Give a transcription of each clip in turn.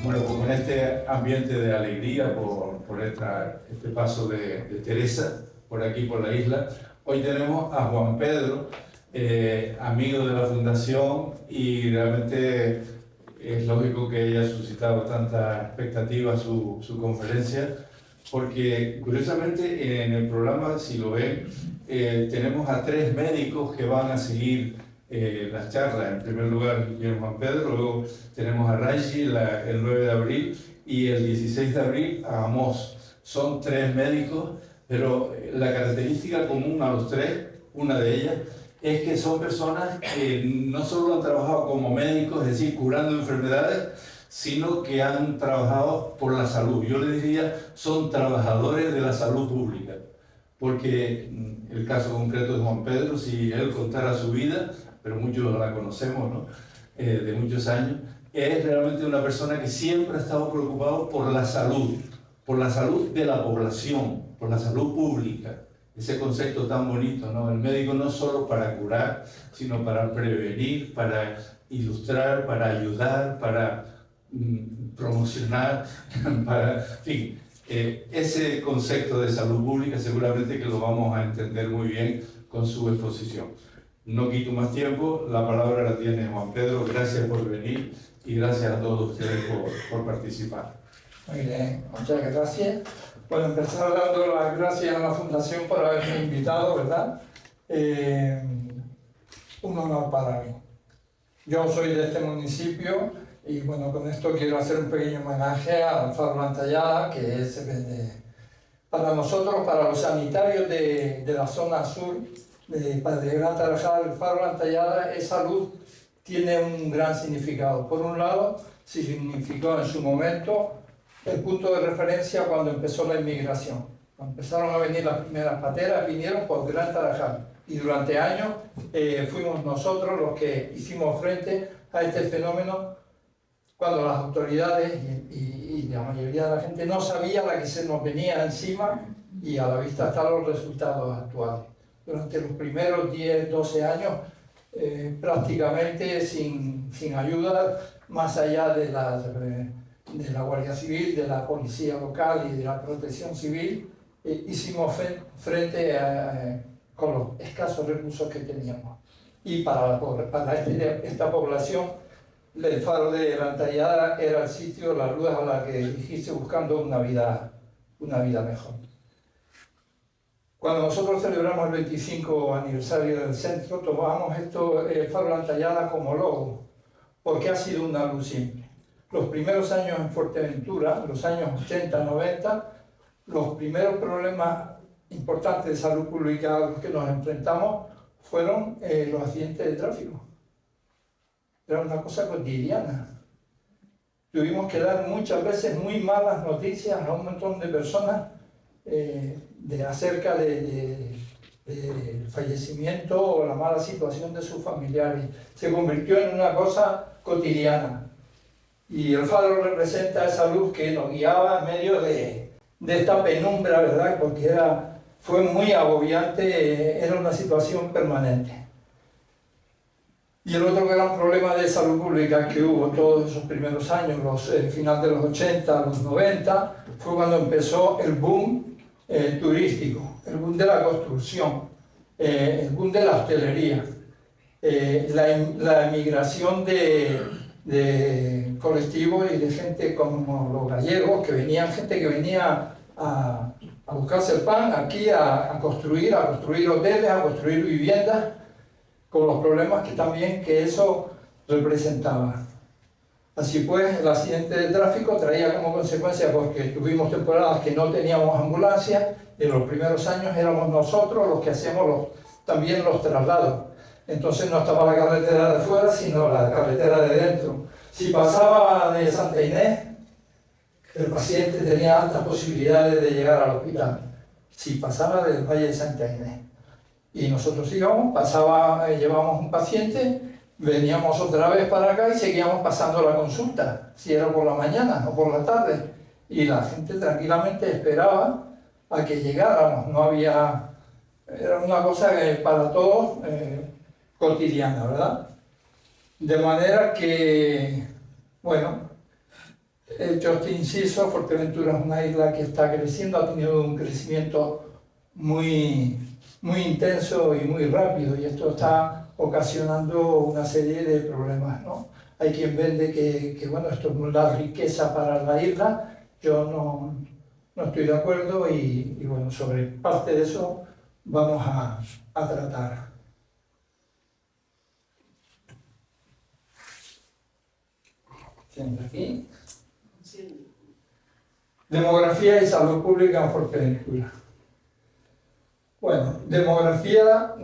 Bueno, pues con este ambiente de alegría por este paso de Teresa por aquí, por la isla, hoy tenemos a Juan Pedro, amigo de la Fundación, y realmente es lógico que haya suscitado tanta expectativa su conferencia, porque curiosamente en el programa, si lo ven, tenemos a 3 médicos que van a seguir las charlas. En primer lugar viene Juan Pedro, luego tenemos a Raji el 9 de abril y el 16 de abril a Amos. Son 3 médicos, pero la característica común a los 3, una de ellas, es que son personas que no solo han trabajado como médicos, es decir, curando enfermedades, sino que han trabajado por la salud. Yo les diría, son trabajadores de la salud pública, porque el caso concreto de Juan Pedro, si él contara su vida, pero muchos la conocemos, ¿no? De muchos años, es realmente una persona que siempre ha estado preocupado por la salud de la población, por la salud pública. Ese concepto tan bonito, ¿no? El médico no solo para curar, sino para prevenir, para ilustrar, para ayudar, para promocionar, para, en fin, ese concepto de salud pública seguramente que lo vamos a entender muy bien con su exposición. No quito más tiempo, la palabra la tiene Juan Pedro. Gracias por venir y gracias a todos ustedes por participar. Muy bien, muchas gracias. Bueno, empezar dando las gracias a la Fundación por haberme invitado, ¿verdad? Un honor para mí. Yo soy de este municipio y bueno, con esto quiero hacer un pequeño homenaje al Faro La Entallada, que es para nosotros, para los sanitarios de la zona sur, de Gran Tarajal, el Faro La Entallada, esa luz tiene un gran significado. Por un lado, significó en su momento el punto de referencia cuando empezó la inmigración. Cuando empezaron a venir las primeras pateras, vinieron por Gran Tarajal. Y durante años fuimos nosotros los que hicimos frente a este fenómeno cuando las autoridades y la mayoría de la gente no sabía la que se nos venía encima, y a la vista están los resultados actuales. Durante los primeros 10, 12 años, prácticamente sin ayuda, más allá de la Guardia Civil, de la Policía Local y de la Protección Civil, hicimos frente con los escasos recursos que teníamos. Y para esta población, el Faro de La Entallada era el sitio, la luz a la que dirigirse buscando una vida mejor. Cuando nosotros celebramos el 25 aniversario del centro, tomamos el Faro La Entallada como logo, porque ha sido una luz siempre. Los primeros años en Fuerteventura, los años 80, 90, los primeros problemas importantes de salud pública a los que nos enfrentamos fueron los accidentes de tráfico. Era una cosa cotidiana. Tuvimos que dar muchas veces muy malas noticias a un montón de personas acerca del fallecimiento o la mala situación de sus familiares. Se convirtió en una cosa cotidiana. Y el Faro representa esa luz que nos guiaba en medio de esta penumbra, ¿verdad? Porque fue muy agobiante, era una situación permanente. Y el otro gran problema de salud pública que hubo todos esos primeros años, final de los 80, los 90, fue cuando empezó el boom turístico, el boom de la construcción, el boom de la hostelería, la emigración de colectivos y de gente como los gallegos, gente que venía a buscarse el pan aquí, a construir hoteles, a construir viviendas, con los problemas que eso representaba. Así pues, el accidente de tráfico traía como consecuencia, porque tuvimos temporadas que no teníamos ambulancia, en los primeros años éramos nosotros los que hacíamos también los traslados. Entonces no estaba la carretera de fuera, sino la carretera de dentro. Si pasaba de Santa Inés, el paciente tenía altas posibilidades de llegar al hospital. Si pasaba del Valle de Santa Inés. Y nosotros llevábamos un paciente, veníamos otra vez para acá y seguíamos pasando la consulta, si era por la mañana o por la tarde. Y la gente tranquilamente esperaba a que llegáramos. Era una cosa para todos cotidiana, ¿verdad? De manera que, bueno, hecho este inciso, Fuerteventura es una isla que está creciendo, ha tenido un crecimiento muy intenso y muy rápido, y esto está ocasionando una serie de problemas, ¿no? Hay quien vende que bueno, esto es la riqueza para la isla. Yo no estoy de acuerdo y bueno, sobre parte de eso vamos a tratar. Siempre aquí. Demografía y salud pública en Fuerteventura. Bueno, demografía,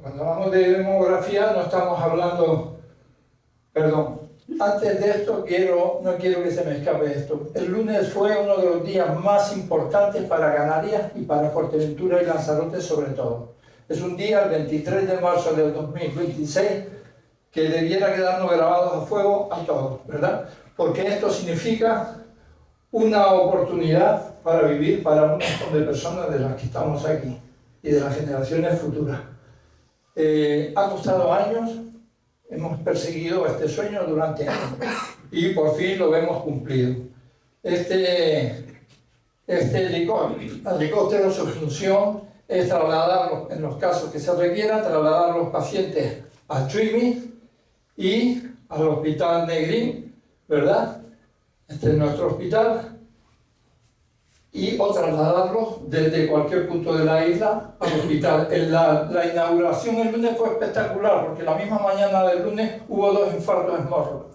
cuando hablamos de demografía no estamos hablando, perdón, antes de esto no quiero que se me escape esto. El lunes fue uno de los días más importantes para Canarias y para Fuerteventura y Lanzarote sobre todo. Es un día, el 23 de marzo del 2026, que debiera quedarnos grabados a fuego a todos, ¿verdad? Porque esto significa una oportunidad para vivir para un montón de personas de las que estamos aquí y de las generaciones futuras. Ha costado años, hemos perseguido este sueño durante años y por fin lo hemos cumplido. Este helicóptero, su función es trasladar, en los casos que se requieran, trasladar a los pacientes a Chuimi y al Hospital Negrín, ¿verdad? Este es nuestro hospital, y o trasladarlos desde cualquier punto de la isla al hospital. La inauguración el lunes fue espectacular, porque la misma mañana del lunes hubo 2 infartos en Morro.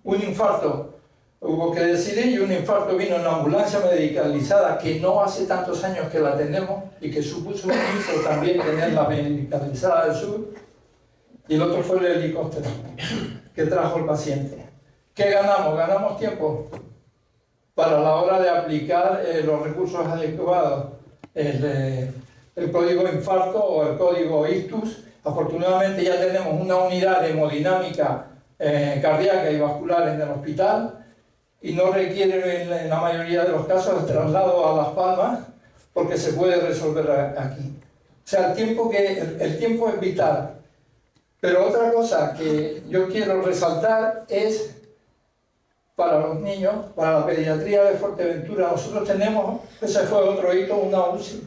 Un infarto hubo que decidir, y un infarto vino en la ambulancia medicalizada, que no hace tantos años que la tenemos, y que supuso un inicio también tenerla medicalizada del sur, y el otro fue el helicóptero que trajo el paciente. ¿Qué ganamos? Ganamos tiempo para la hora de aplicar los recursos adecuados, el código infarto o el código ictus. Afortunadamente ya tenemos una unidad de hemodinámica cardíaca y vascular en el hospital, y no requiere en la mayoría de los casos el traslado a Las Palmas, porque se puede resolver aquí. O sea, el tiempo es vital. Pero otra cosa que yo quiero resaltar es, para los niños, para la pediatría de Fuerteventura, nosotros tenemos, ese fue otro hito, una UCI.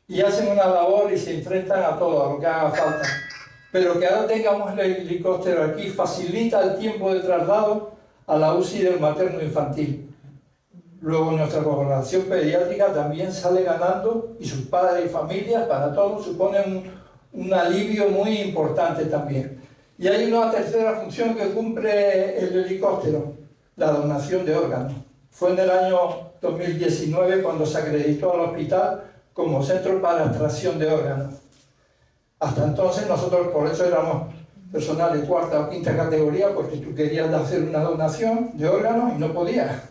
Y hacen una labor y se enfrentan a todo, a lo que haga falta. Pero que ahora tengamos el helicóptero aquí facilita el tiempo de traslado a la UCI del materno infantil. Luego nuestra población pediátrica también sale ganando, y sus padres y familias, para todos, suponen un alivio muy importante también. Y hay una tercera función que cumple el helicóptero, la donación de órganos. Fue en el año 2019 cuando se acreditó al hospital como centro para extracción de órganos. Hasta entonces nosotros por eso éramos personal de 4ª o 5ª categoría, porque tú querías hacer una donación de órganos y no podías.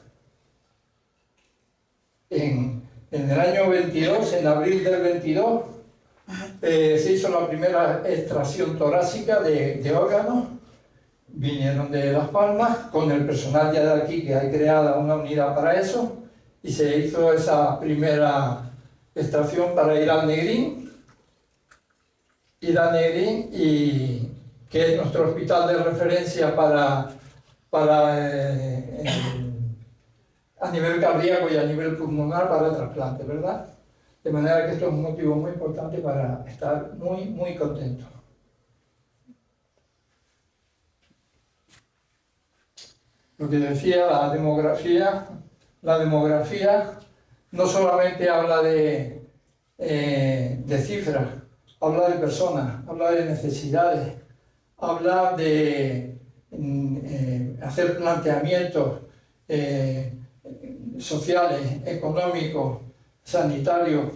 En el año 22, en abril del 22, se hizo la primera extracción torácica de órganos. Vinieron de Las Palmas con el personal ya de aquí, que hay creada una unidad para eso, y se hizo esa primera extracción para ir al Negrín, y que es nuestro hospital de referencia a nivel cardíaco y a nivel pulmonar para trasplante, ¿verdad? De manera que esto es un motivo muy importante para estar muy, muy contentos. Lo que decía, la demografía no solamente habla de cifras, habla de personas, habla de necesidades, habla de hacer planteamientos sociales, económicos, sanitarios,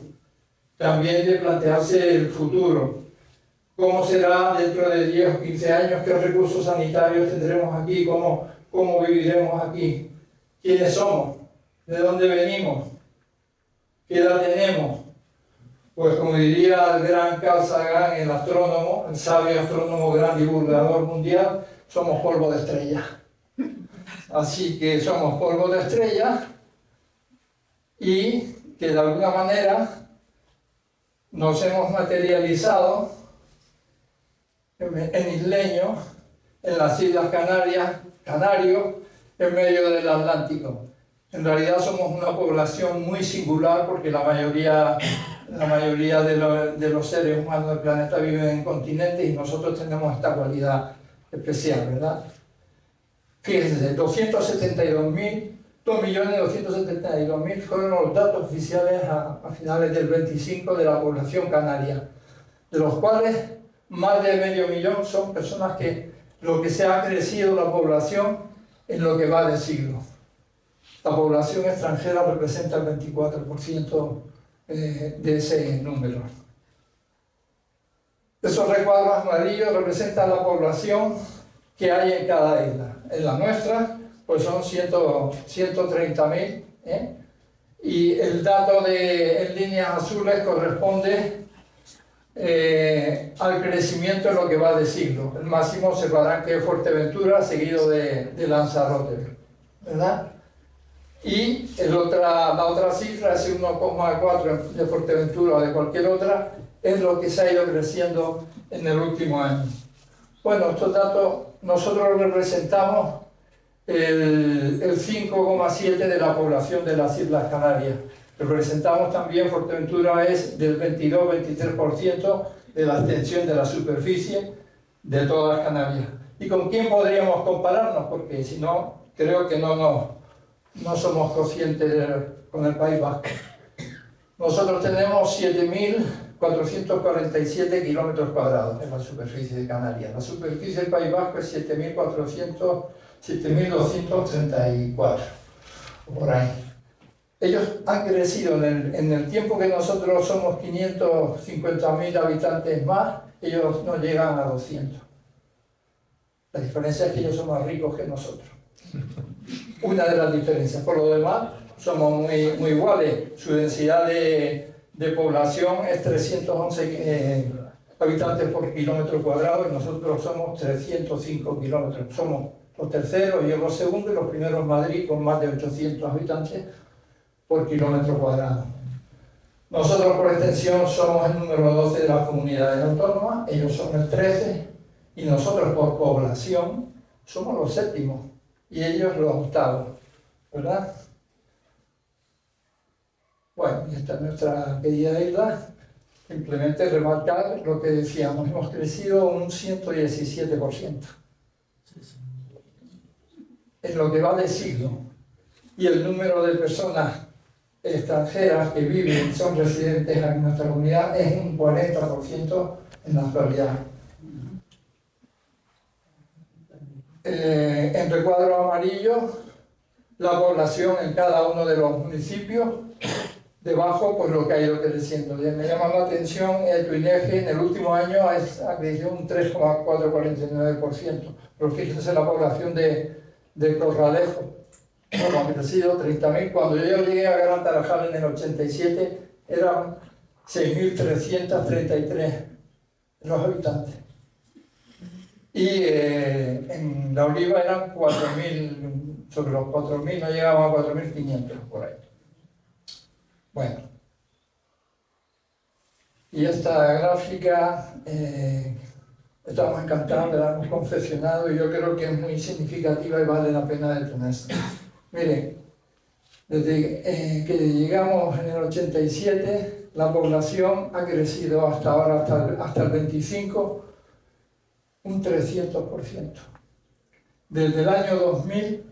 también de plantearse el futuro. ¿Cómo será dentro de 10 o 15 años? ¿Qué recursos sanitarios tendremos aquí? ¿Cómo viviremos aquí? ¿Quiénes somos? ¿De dónde venimos? ¿Qué edad tenemos? Pues como diría el gran Carl Sagan, el astrónomo, el sabio astrónomo, gran divulgador mundial, somos polvo de estrella. Así que somos polvo de estrella, y que de alguna manera nos hemos materializado en isleños, en las Islas Canarias, canarios, en medio del Atlántico. En realidad somos una población muy singular porque la mayoría de los seres humanos del planeta viven en continentes y nosotros tenemos esta cualidad especial, ¿verdad? Fíjense, 2.272.000 fueron los datos oficiales a finales del 25 de la población canaria, de los cuales más de 500.000 son personas que lo que se ha crecido la población en lo que va de siglo. La población extranjera representa el 24% de ese número. Esos recuadros amarillos representan la población que hay en cada isla. En la nuestra, pues son 130.000, y el dato en líneas azules corresponde al crecimiento en lo que va de siglo. El máximo observarán que es Fuerteventura, seguido de Lanzarote, ¿verdad? Y la otra cifra, ese 1,4 de Fuerteventura o de cualquier otra, es lo que se ha ido creciendo en el último año. Bueno, estos datos nosotros representamos el 5,7 de la población de las Islas Canarias. Representamos también, Fuerteventura es del 22-23% de la extensión de la superficie de todas las Canarias. ¿Y con quién podríamos compararnos? Porque si no, creo que no somos conscientes con el País Vasco. Nosotros tenemos 7.447 kilómetros cuadrados en la superficie de Canarias. La superficie del País Vasco es 7.234, por ahí. Ellos han crecido en el tiempo que nosotros somos 550.000 habitantes más, ellos no llegan a 200. La diferencia es que ellos son más ricos que nosotros. Una de las diferencias. Por lo demás, somos muy iguales. Su densidad de población es 311 habitantes por kilómetro cuadrado y nosotros somos 305 kilómetros. Somos los terceros y los segundos, y los primeros Madrid con más de 800 habitantes por kilómetro cuadrado. Nosotros por extensión somos el número 12 de las comunidades autónomas, ellos son el 13 y nosotros por población somos los séptimos y ellos los octavos, ¿verdad? Bueno, y esta es nuestra querida isla. Simplemente remarcar lo que decíamos, hemos crecido un 117% en lo que va de siglo, y el número de personas extranjeras que viven y son residentes en nuestra comunidad es un 40% en la actualidad. En recuadro amarillo, la población en cada uno de los municipios, debajo pues lo que ha ido creciendo. Me llama la atención el Tuineje en el último año ha crecido un 3,449%, pero fíjense la población de Corralejo, bueno, ha crecido 30.000. Cuando yo llegué a Gran Tarajal en el 87 eran 6.333 los habitantes. Y en La Oliva eran 4.000, sobre los 4.000, no llegaban a 4.500 por ahí. Bueno. Y esta gráfica, estamos encantados, la hemos confeccionado y yo creo que es muy significativa y vale la pena detenerse. Miren, desde que llegamos en el 87, la población ha crecido hasta ahora, hasta el 25, un 300%. Desde el año 2000,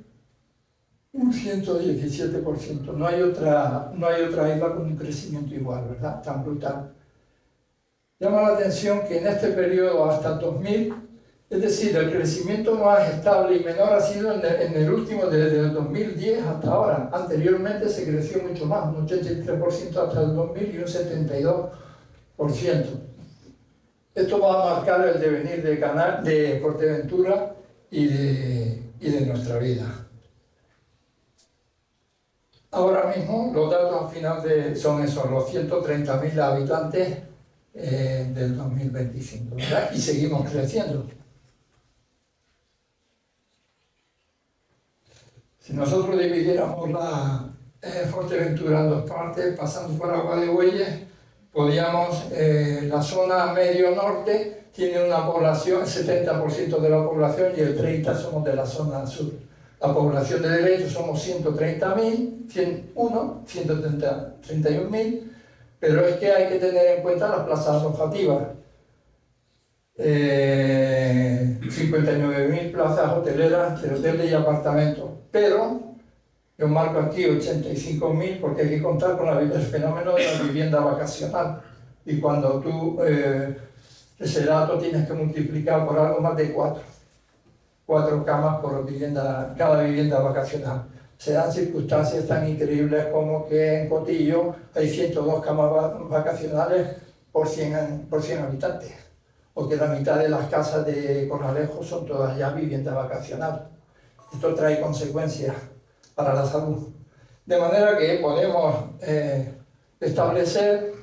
un 117%. No hay otra isla con un crecimiento igual, ¿verdad? Tan brutal. Llama la atención que en este periodo hasta el 2000, es decir, el crecimiento más estable y menor ha sido en el último, desde el 2010 hasta ahora. Anteriormente se creció mucho más, un 83% hasta el 2000 y un 72%. Esto va a marcar el devenir de Fuerteventura y de nuestra vida. Ahora mismo los datos al final son esos, los 130.000 habitantes del 2025, ¿verdad? Y seguimos creciendo. Si nosotros dividiéramos la Fuerteventura en dos partes, pasando por Agua de Bueyes, podríamos, la zona medio-norte tiene una población, el 70% de la población y el 30% somos de la zona sur. La población de derecho somos 130.000, 131.000, pero es que hay que tener en cuenta las plazas alojativas. 59.000 plazas hoteleras, de hoteles y apartamentos, pero yo marco aquí 85.000 porque hay que contar con el fenómeno de la vivienda vacacional, y cuando tú ese dato tienes que multiplicar por algo más de 4 camas por cada vivienda vacacional. Se dan circunstancias tan increíbles como que en Cotillo hay 102 camas vacacionales por 100 habitantes, o que la mitad de las casas de Corralejo son todas ya vivienda vacacional. Esto trae consecuencias para la salud. De manera que podemos establecer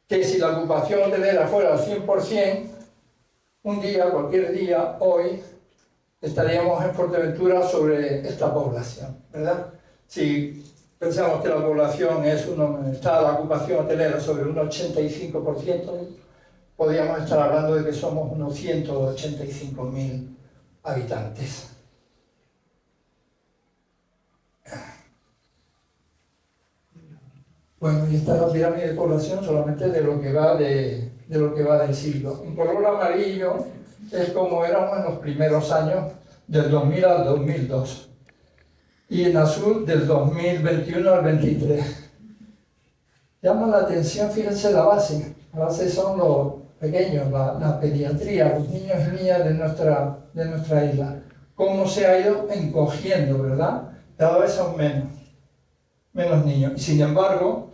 que si la ocupación hotelera fuera al 100%, un día, cualquier día, hoy, estaríamos en Fuerteventura sobre esta población, ¿verdad? Si pensamos que la población está la ocupación hotelera sobre un 85%, podríamos estar hablando de que somos unos 185.000 habitantes. Bueno, y esta es la pirámide de población solamente de lo que va del siglo. En color amarillo es como éramos en los primeros años, del 2000 al 2002. Y en azul, del 2021 al 23. Llama la atención, fíjense la base. La base son los pequeños, la pediatría, los niños y niñas de nuestra isla. Cómo se ha ido encogiendo, ¿verdad? Cada vez son menos niños. Y sin embargo,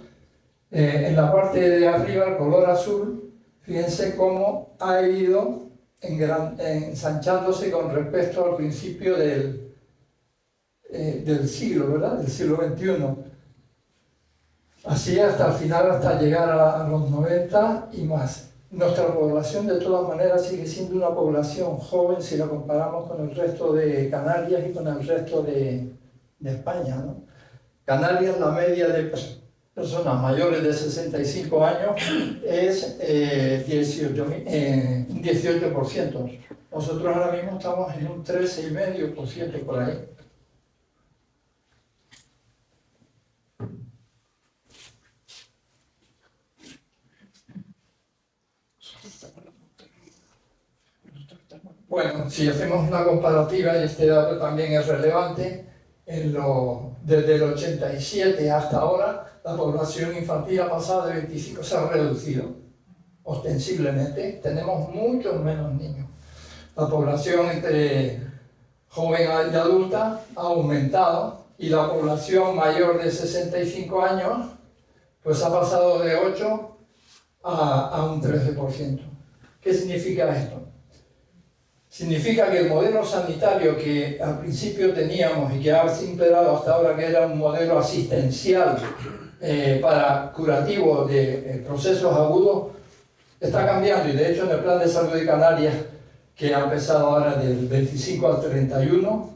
en la parte de arriba, el color azul, fíjense cómo ha ido ensanchándose con respecto al principio del siglo, ¿verdad? Del siglo XXI. Así hasta el final, hasta llegar a los 90 y más. Nuestra población de todas maneras sigue siendo una población joven si la comparamos con el resto de Canarias y con el resto de España, ¿no? Canarias, la media de personas mayores de 65 años es 18%. Nosotros ahora mismo estamos en un 13,5% por ahí. Bueno, si hacemos una comparativa, y este dato también es relevante, desde el 87 hasta ahora, la población infantil ha pasado de 25, se ha reducido ostensiblemente, tenemos muchos menos niños. La población entre joven y adulta ha aumentado, y la población mayor de 65 años pues ha pasado de 8 a un 13%. ¿Qué significa esto? Significa que el modelo sanitario que al principio teníamos y que ha imperado hasta ahora, que era un modelo asistencial para curativo de procesos agudos, está cambiando. Y de hecho en el Plan de Salud de Canarias, que ha empezado ahora del 25 al 31,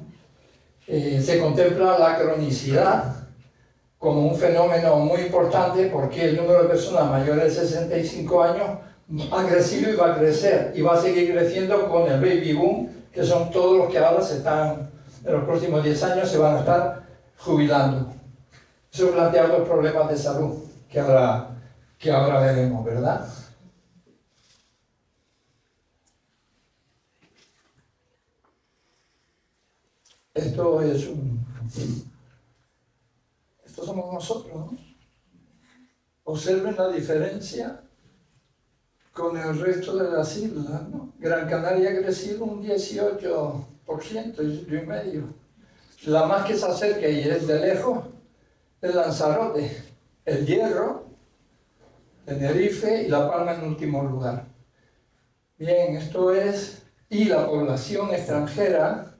se contempla la cronicidad como un fenómeno muy importante, porque el número de personas mayores de 65 años ha crecido y va a crecer, y va a seguir creciendo con el baby boom, que son todos los que ahora en los próximos 10 años se van a estar jubilando. Eso plantea otros problemas de salud que ahora veremos, ¿verdad? Esto somos nosotros, ¿no? Observen la diferencia con el resto de las islas, ¿no? Gran Canaria ha crecido un 18%, y medio. La más que se acerca y es de lejos es Lanzarote, El Hierro, Tenerife y La Palma en último lugar. Bien, esto es, y la población extranjera,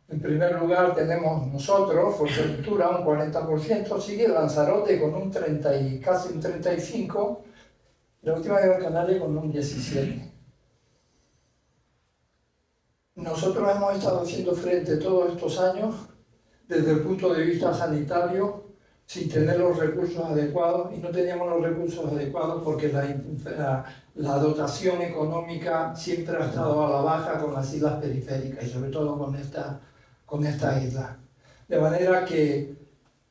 en primer lugar tenemos nosotros, Fuerteventura, un 40%, sigue Lanzarote con un 30 y casi un 35%, la última de Gran Canaria con un 17%. Nosotros hemos estado haciendo frente todos estos años desde el punto de vista sanitario sin tener los recursos adecuados, y no teníamos los recursos adecuados porque la dotación económica siempre ha estado a la baja con las islas periféricas, y sobre todo con con esta isla. De manera que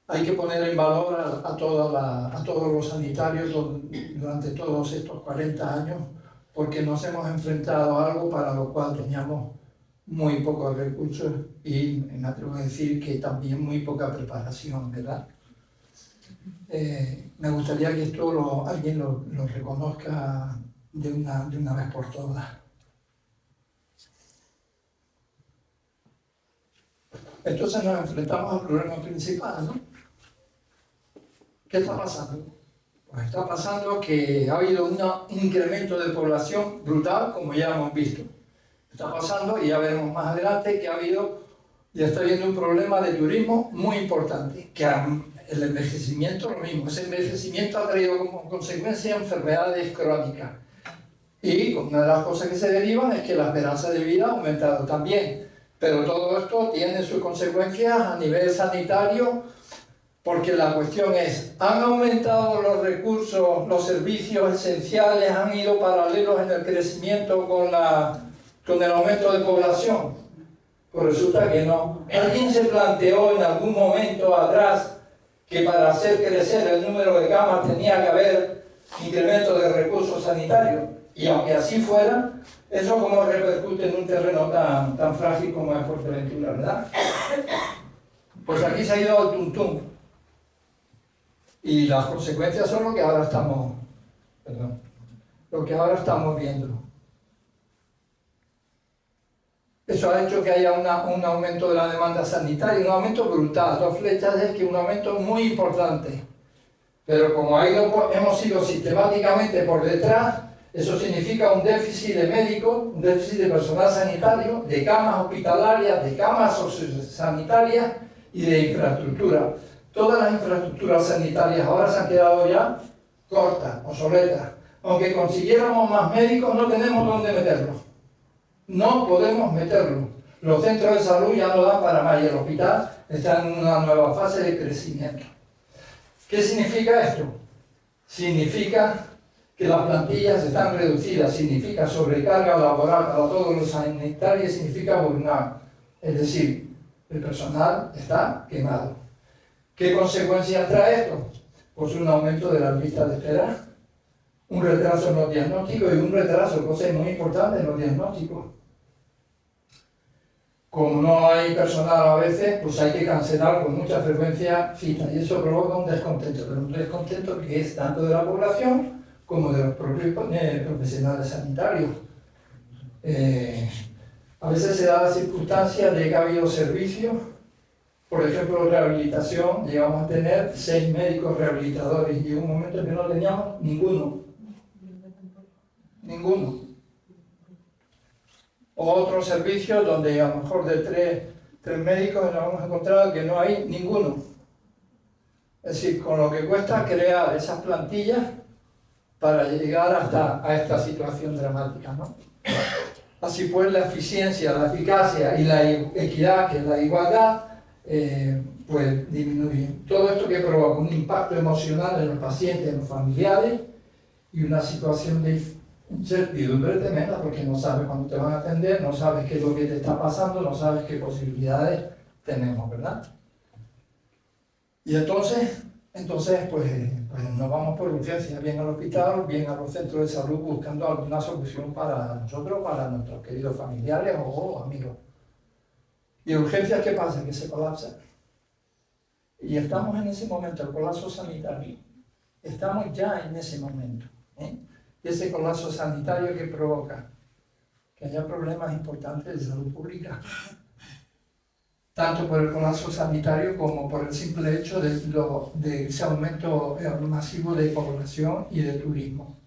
hay que poner en valor a todos los sanitarios durante todos estos 40 años, porque nos hemos enfrentado a algo para lo cual teníamos muy pocos recursos y me atrevo a decir que también muy poca preparación, ¿verdad? Me gustaría que esto alguien lo reconozca de una vez por todas. Entonces nos enfrentamos al problema principal, ¿no? ¿Qué está pasando? Pues está pasando que ha habido un incremento de población brutal, como ya hemos visto. Está pasando, y ya veremos más adelante, que ha habido y está habiendo un problema de turismo muy importante, que el envejecimiento lo mismo. Ese envejecimiento ha traído como consecuencia enfermedades crónicas. Y una de las cosas que se derivan es que la esperanza de vida ha aumentado también. Pero todo esto tiene sus consecuencias a nivel sanitario, porque la cuestión es, ¿han aumentado los recursos, los servicios esenciales, han ido paralelos en el crecimiento con el aumento de población? Pues resulta que no. ¿Alguien se planteó en algún momento atrás que para hacer crecer el número de camas tenía que haber incremento de recursos sanitarios? Y aunque así fuera, eso como repercute en un terreno tan frágil como es Fuerteventura, ¿verdad? Pues aquí se ha ido al tuntún. Y las consecuencias son lo que ahora estamos viendo. Eso ha hecho que haya un aumento de la demanda sanitaria, un aumento brutal. Dos flechas es que un aumento muy importante. Pero como hemos ido sistemáticamente por detrás, eso significa un déficit de médicos, un déficit de personal sanitario, de camas hospitalarias, de camas sociosanitarias y de infraestructura. Todas las infraestructuras sanitarias ahora se han quedado ya cortas, obsoletas. Aunque consiguiéramos más médicos, no tenemos dónde meterlos. No podemos meterlos. Los centros de salud ya no dan para más y el hospital está en una nueva fase de crecimiento. ¿Qué significa esto? Significa que las plantillas están reducidas, significa sobrecarga laboral para todos los sanitarios, significa burnout. Es decir, el personal está quemado. ¿Qué consecuencias trae esto? Pues un aumento de las listas de espera, un retraso en los diagnósticos y un retraso, cosa muy importante, en los diagnósticos. Como no hay personal a veces, pues hay que cancelar con mucha frecuencia citas y eso provoca un descontento, pero un descontento que es tanto de la población como de los propios profesionales sanitarios. A veces se da la circunstancia de que ha habido servicios, por ejemplo, rehabilitación, llegamos a tener 6 médicos rehabilitadores y llegó un momento en que no teníamos ninguno. O otros servicios donde a lo mejor de tres médicos nos hemos encontrado que no hay ninguno. Es decir, con lo que cuesta crear esas plantillas para llegar a esta situación dramática, ¿no? Así pues, la eficiencia, la eficacia y la equidad, que es la igualdad, pues disminuyen. Todo esto que provoca un impacto emocional en los pacientes, en los familiares y una situación de incertidumbre tremenda porque no sabes cuándo te van a atender, no sabes qué es lo que te está pasando, no sabes qué posibilidades tenemos, ¿verdad? Y entonces pues nos vamos por urgencia, bien al hospital, bien a los centros de salud, buscando alguna solución para nosotros, para nuestros queridos familiares o amigos. ¿Y urgencias qué pasa? Que se colapsan. Y estamos en ese momento, el colapso sanitario. Estamos ya en ese momento. Y ese colapso sanitario que provoca que haya problemas importantes de salud pública. Tanto por el colapso sanitario como por el simple hecho de ese aumento masivo de población y de turismo.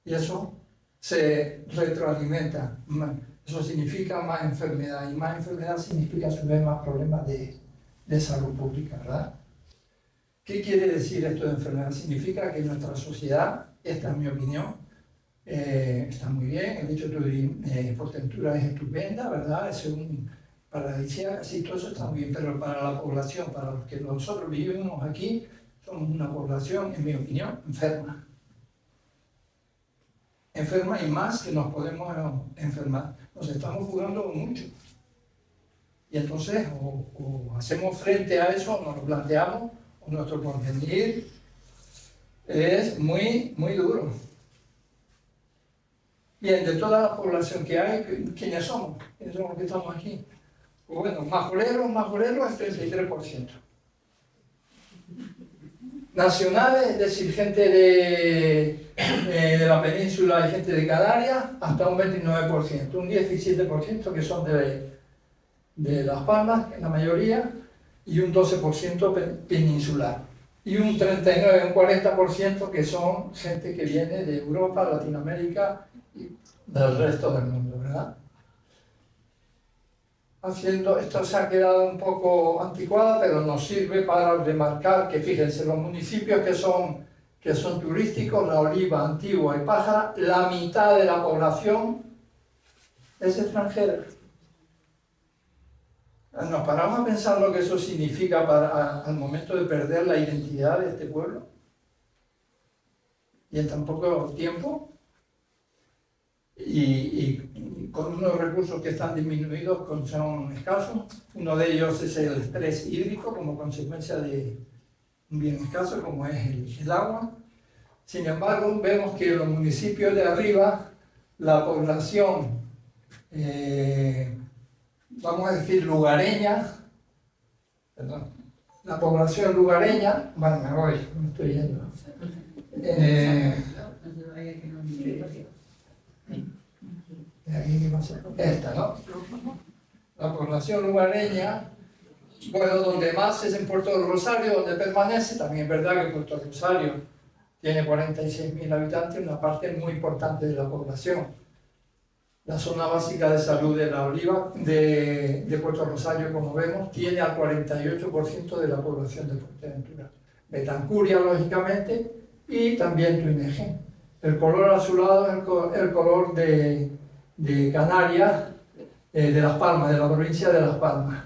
Y eso se retroalimenta. Eso significa más enfermedad, y más enfermedad significa a su vez más problemas de salud pública, ¿verdad? ¿Qué quiere decir esto de enfermedad? Significa que nuestra sociedad, esta es mi opinión, está muy bien, el hecho de Fuerteventura es estupenda, ¿verdad? Es un paradisíaco, sí, todo eso está muy bien, pero para la población, para los que nosotros vivimos aquí, somos una población, en mi opinión, enferma. Enferma y más que nos podemos enfermar. Nos estamos jugando mucho. Y entonces o hacemos frente a eso, nos lo planteamos, o nuestro porvenir es muy, muy duro. Bien, de toda la población que hay, ¿quiénes somos? ¿Quiénes somos los que estamos aquí? Pues bueno, majoreros es 33%. Nacionales, es decir, gente de la península y gente de Canarias, hasta un 29%. Un 17% que son de Las Palmas, la mayoría, y un 12% peninsular. Y un 39, un 40% que son gente que viene de Europa, Latinoamérica y del resto del mundo, ¿verdad? Esto se ha quedado un poco anticuada, pero nos sirve para remarcar que, fíjense, los municipios que son turísticos, La Oliva, Antigua y Pájara, la mitad de la población es extranjera. ¿Nos paramos a pensar lo que eso significa al momento de perder la identidad de este pueblo? Y en tan poco tiempo, y con unos recursos que están disminuidos, son escasos. Uno de ellos es el estrés hídrico como consecuencia de un bien escaso como es el agua. Sin embargo, vemos que en los municipios de arriba, la población, vamos a decir lugareña, perdón, la población lugareña, bueno, me estoy yendo. Esta, ¿no? La población lugareña, bueno, donde más es en Puerto del Rosario, donde permanece. También es verdad que Puerto del Rosario tiene 46.000 habitantes, una parte muy importante de la población. La zona básica de salud de La Oliva, de Puerto Rosario, como vemos, tiene al 48% de la población de Fuerteventura. Betancuria, lógicamente, y también Tuinegén. El color azulado es el color de Canarias, de Las Palmas, de la provincia de Las Palmas.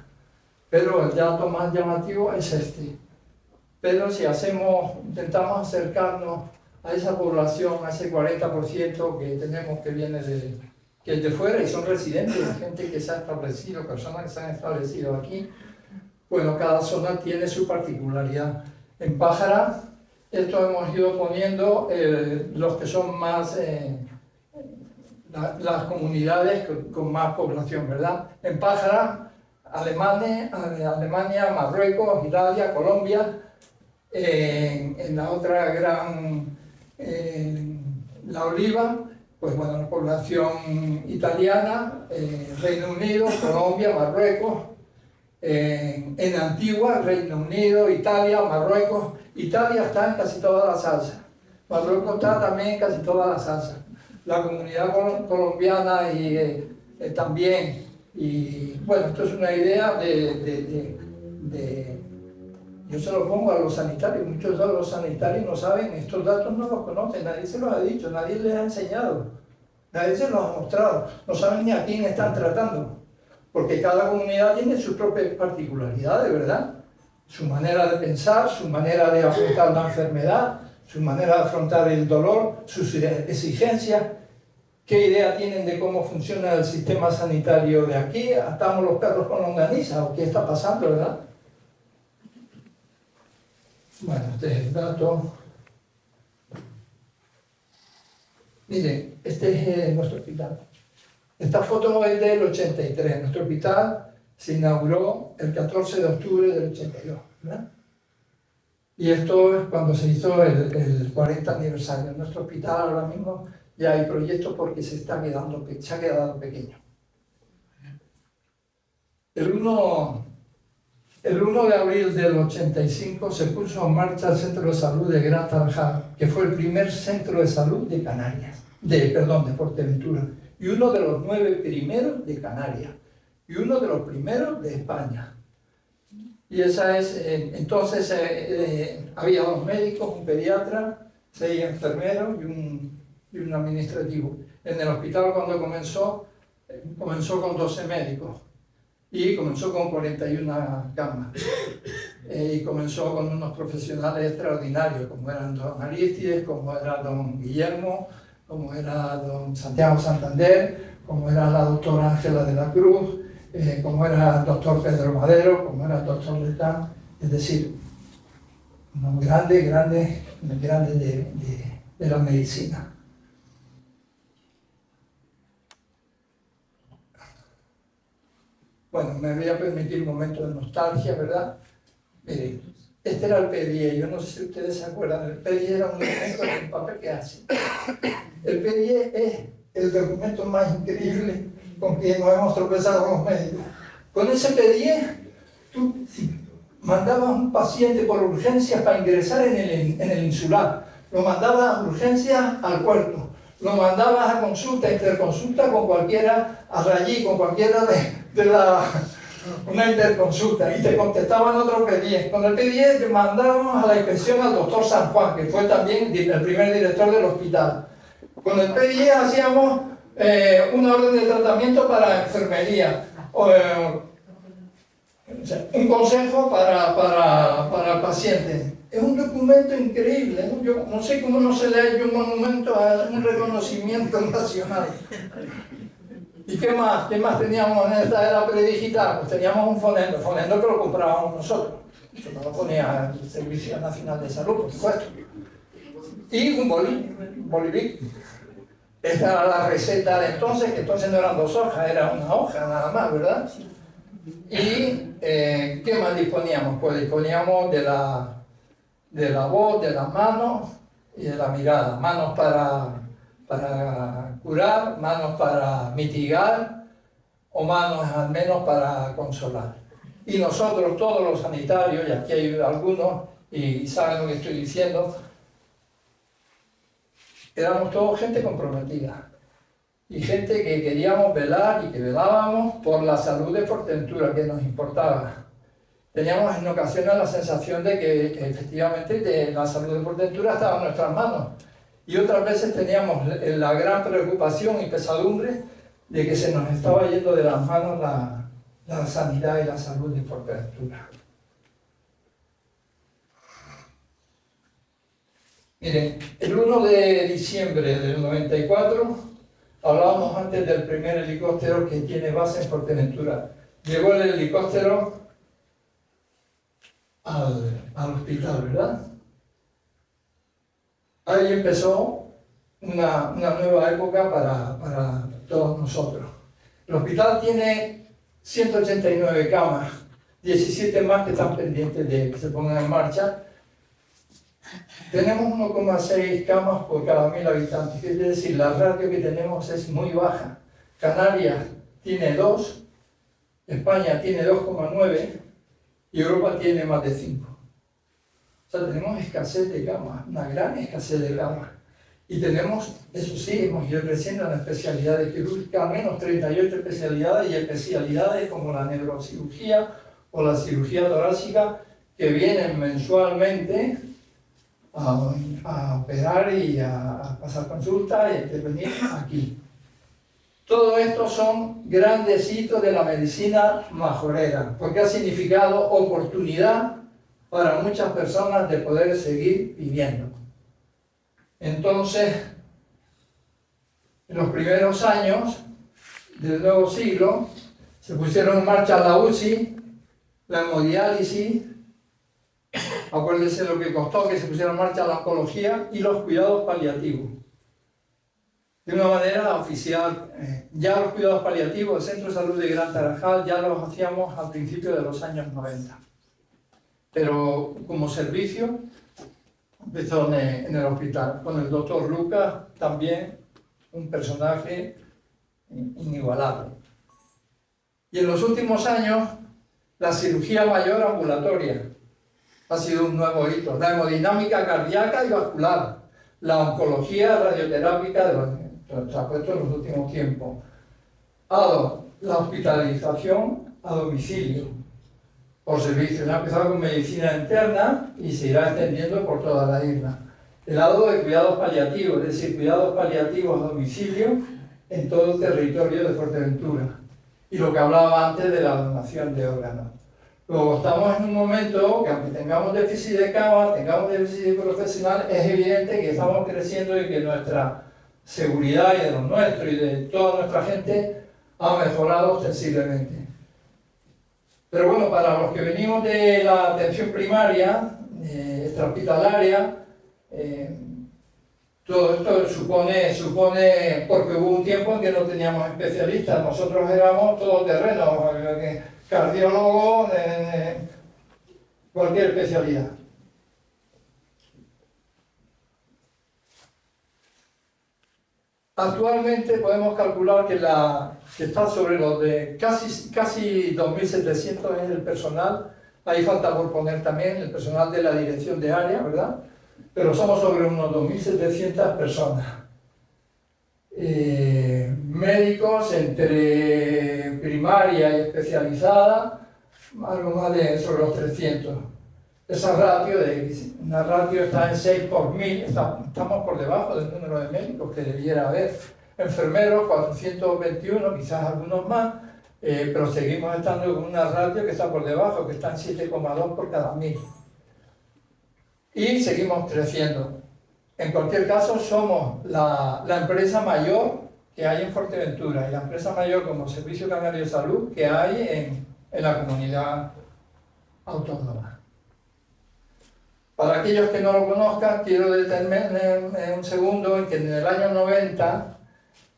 Pero el dato más llamativo es este. Pero si intentamos acercarnos a esa población, a ese 40% que tenemos que viene que es de fuera y son residentes, gente que se ha establecido, personas que se han establecido aquí, bueno, cada zona tiene su particularidad. En Pájara, esto hemos ido poniendo los que son más, las comunidades con más población, ¿verdad? En Pájara, Alemania, Marruecos, Italia, Colombia, en la otra gran, La Oliva, pues bueno, la población italiana, Reino Unido, Colombia, Marruecos, en Antigua, Reino Unido, Italia, Marruecos. Italia está en casi toda la salsa. Marruecos está también en casi toda la salsa. La comunidad colombiana también. Y bueno, esto es una idea yo se lo pongo a los sanitarios. Muchos de los sanitarios no saben, estos datos no los conocen, nadie se los ha dicho, nadie les ha enseñado, nadie se los ha mostrado, no saben ni a quién están tratando. Porque cada comunidad tiene sus propias particularidades, ¿verdad? Su manera de pensar, su manera de afrontar la enfermedad, su manera de afrontar el dolor, sus exigencias. ¿Qué idea tienen de cómo funciona el sistema sanitario de aquí? ¿Atamos los perros con longaniza o qué está pasando, verdad? Bueno, este es el dato. Miren, este es nuestro hospital. Esta foto es del 83. Nuestro hospital se inauguró el 14 de octubre del 82, ¿verdad? Y esto es cuando se hizo el 40 aniversario. En nuestro hospital ahora mismo ya hay proyectos porque se ha quedado pequeño. El 1 de abril del 85 se puso en marcha el Centro de Salud de Gran Tarajal, que fue el primer centro de salud de Canarias, de Fuerteventura, y uno de los 9 primeros de Canarias, y uno de los primeros de España. Y entonces había 2 médicos, un pediatra, 6 enfermeros y un administrativo. En el hospital cuando comenzó con 12 médicos. Y comenzó con 41 camas. Y comenzó con unos profesionales extraordinarios, como eran don Arístides, como era don Guillermo, como era don Santiago Santander, como era la doctora Ángela de la Cruz, como era el doctor Pedro Madero, como era el doctor Letán, es decir, unos grandes de la medicina. Bueno, me voy a permitir un momento de nostalgia, ¿verdad? Miren, este era el PDIE, yo no sé si ustedes se acuerdan, el PDIE era un documento de un papel que hace. El PDIE es el documento más increíble con que nos hemos tropezado los médicos. Con ese PDIE, tú mandabas a un paciente por urgencias para ingresar en el insular, lo mandabas a urgencias al puerto, lo mandabas a consulta, interconsulta con cualquiera, allí, con cualquiera de una interconsulta, y te contestaban otro PDIE. Con el PDIE te mandábamos a la inspección al doctor San Juan, que fue también el primer director del hospital. Con el PDIE hacíamos una orden de tratamiento para enfermería, un consejo para el paciente. Es un documento increíble, ¿no? Yo no sé cómo no se le ha hecho un monumento a un reconocimiento nacional. ¿Y qué más teníamos en esta era predigital? Pues teníamos un fonendo que lo comprábamos nosotros. Eso no lo ponía el Servicio Nacional de Salud, por supuesto. Y un bolivic. Esta era la receta de entonces, que entonces no eran 2 hojas, era una hoja nada más, ¿verdad? ¿Y qué más disponíamos? Pues disponíamos de la voz, de las manos y de la mirada. Manos para curar, manos para mitigar o manos al menos para consolar. Y nosotros, todos los sanitarios, y aquí hay algunos y saben lo que estoy diciendo, éramos todos gente comprometida y gente que queríamos velar y que velábamos por la salud de Fuerteventura, que nos importaba. Teníamos en ocasiones la sensación de que efectivamente la salud de Fuerteventura estaba en nuestras manos. Y otras veces teníamos la gran preocupación y pesadumbre de que se nos estaba yendo de las manos la sanidad y la salud de Fuerteventura. Miren, el 1 de diciembre del 94, hablábamos antes del primer helicóptero que tiene base en Fuerteventura. Llegó el helicóptero al hospital, ¿verdad? Ahí empezó una nueva época para todos nosotros. El hospital tiene 189 camas, 17 más que están pendientes de que se pongan en marcha. Tenemos 1,6 camas por cada 1000 habitantes, es decir, la ratio que tenemos es muy baja. Canarias tiene 2, España tiene 2,9 y Europa tiene más de 5. O sea, tenemos escasez de camas, una gran escasez de camas. Y tenemos, eso sí, hemos ido creciendo en las especialidades quirúrgicas, al menos 38 especialidades y especialidades como la neurocirugía o la cirugía torácica, que vienen mensualmente a operar y a pasar consulta y a intervenir aquí. Todo esto son grandes hitos de la medicina majorera, porque ha significado oportunidad para muchas personas de poder seguir viviendo. Entonces, en los primeros años del nuevo siglo, se pusieron en marcha la UCI, la hemodiálisis, acuérdense lo que costó que se pusiera en marcha la oncología y los cuidados paliativos. De una manera oficial, ya los cuidados paliativos, el Centro de Salud de Gran Tarajal, ya los hacíamos al principio de los años 90. Pero como servicio empezó en el hospital, con el doctor Lucas, también un personaje inigualable. Y en los últimos años, la cirugía mayor ambulatoria ha sido un nuevo hito. La hemodinámica cardíaca y vascular, la oncología radioterápica se ha puesto en los últimos tiempos. La hospitalización a domicilio por servicio. Ha empezado con medicina interna y se irá extendiendo por toda la isla. El lado de cuidados paliativos, es decir, cuidados paliativos a domicilio en todo el territorio de Fuerteventura. Y lo que hablaba antes de la donación de órganos. Luego estamos en un momento que aunque tengamos déficit de camas, tengamos déficit profesional, es evidente que estamos creciendo y que nuestra seguridad y de los nuestros y de toda nuestra gente ha mejorado ostensiblemente. Pero bueno, para los que venimos de la atención primaria, extrahospitalaria, todo esto supone, porque hubo un tiempo en que no teníamos especialistas, nosotros éramos todoterreno, cardiólogos, cualquier especialidad. Actualmente podemos calcular que está sobre los de casi 2.700 es el personal. Ahí falta por poner también el personal de la dirección de área, ¿verdad? Pero somos sobre unos 2.700 personas. Médicos entre primaria y especializada, algo más de sobre los 300. Esa una ratio está en 6 por 1000, estamos por debajo del número de médicos que debiera haber. Enfermeros, 421, quizás algunos más, pero seguimos estando con una ratio que está por debajo, que está en 7,2 por cada 1000. Y seguimos creciendo. En cualquier caso, somos la empresa mayor que hay en Fuerteventura y la empresa mayor como Servicio Canario de Salud que hay en la comunidad autónoma. Para aquellos que no lo conozcan, quiero detenerme en un segundo en que en el año 90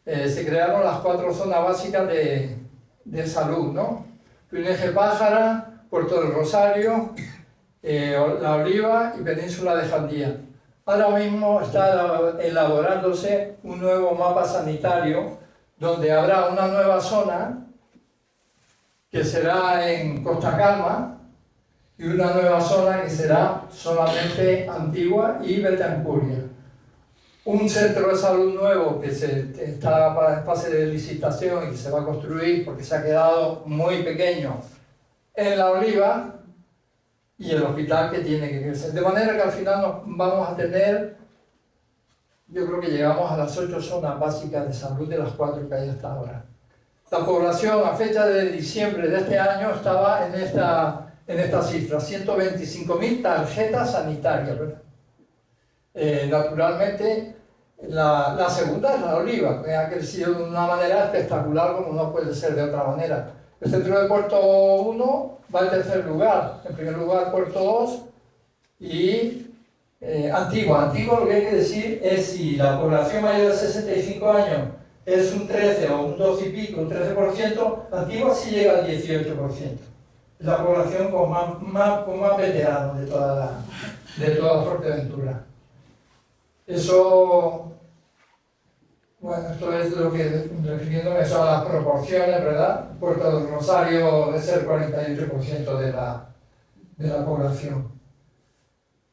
se crearon las 4 zonas básicas de salud, ¿no? Tuineje Pájara, Puerto del Rosario, La Oliva y Península de Jandía. Ahora mismo está elaborándose un nuevo mapa sanitario donde habrá una nueva zona que será en Costa Calma y una nueva zona que será solamente Antigua y Betancuria. Un centro de salud nuevo que está en fase de licitación y que se va a construir porque se ha quedado muy pequeño en La Oliva y el hospital que tiene que crecer. De manera que al final vamos a tener, yo creo que llegamos a las 8 zonas básicas de salud de las 4 que hay hasta ahora. La población a fecha de diciembre de este año estaba en esta cifra, 125.000 tarjetas sanitarias, ¿verdad? Naturalmente, la segunda es La Oliva, que ha crecido de una manera espectacular como no puede ser de otra manera. El centro de Puerto 1 va en tercer lugar, en primer lugar Puerto 2 y Antigua. Antigua lo que hay que decir es si la población mayor de 65 años es un 13 o un 12 y pico, un 13%, Antigua sí llega al 18%. Es la población con más veteranos de toda Fuerteventura. Eso, bueno, esto es lo que, refiriéndome a las proporciones, ¿verdad? Puerto del Rosario debe ser 48% de la población.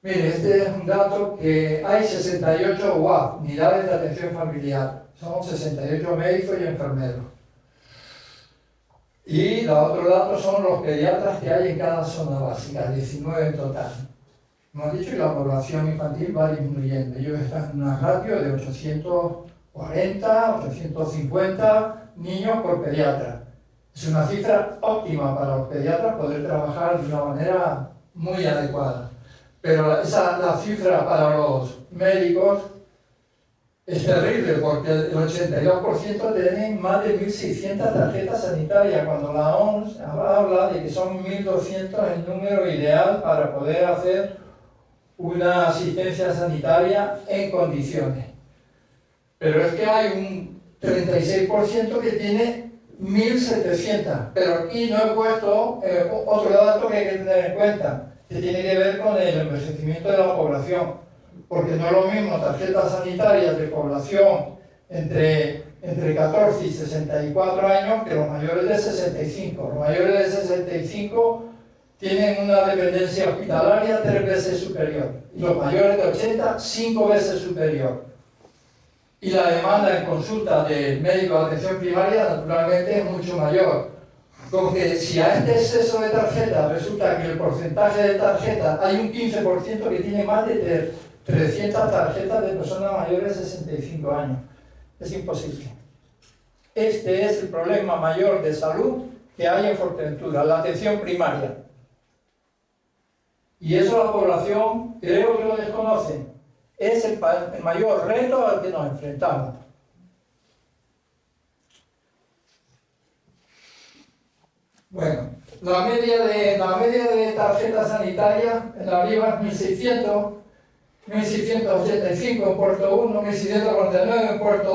Mire, este es un dato que hay 68 UAF, unidades de atención familiar. Son 68 médicos y enfermeros. Y los otros datos son los pediatras que hay en cada zona básica, 19 en total. Hemos dicho que la población infantil va disminuyendo. Ellos están en una ratio de 840, 850 niños por pediatra. Es una cifra óptima para los pediatras poder trabajar de una manera muy adecuada. Pero la cifra para los médicos es terrible porque el 82% tienen más de 1.600 tarjetas sanitarias, cuando la OMS habla de que son 1.200 el número ideal para poder hacer una asistencia sanitaria en condiciones. Pero es que hay un 36% que tiene 1.700. Pero aquí no he puesto otro dato que hay que tener en cuenta, que tiene que ver con el envejecimiento de la población. Porque no es lo mismo tarjetas sanitarias de población entre 14 y 64 años que los mayores de 65. Los mayores de 65 tienen una dependencia hospitalaria 3 veces superior y los mayores de 80, 5 veces superior. Y la demanda en consulta del médico de atención primaria naturalmente es mucho mayor. Como que si a este exceso de tarjetas resulta que el porcentaje de tarjetas, hay un 15% que tiene más de 300 tarjetas de personas mayores de 65 años. Es imposible. Este es el problema mayor de salud que hay en Fuerteventura, la atención primaria. Y eso la población creo que lo desconoce. Es el mayor reto al que nos enfrentamos. Bueno, La media de tarjetas sanitarias en la Viva es 1600, 1685 en Puerto 1, 1649 en Puerto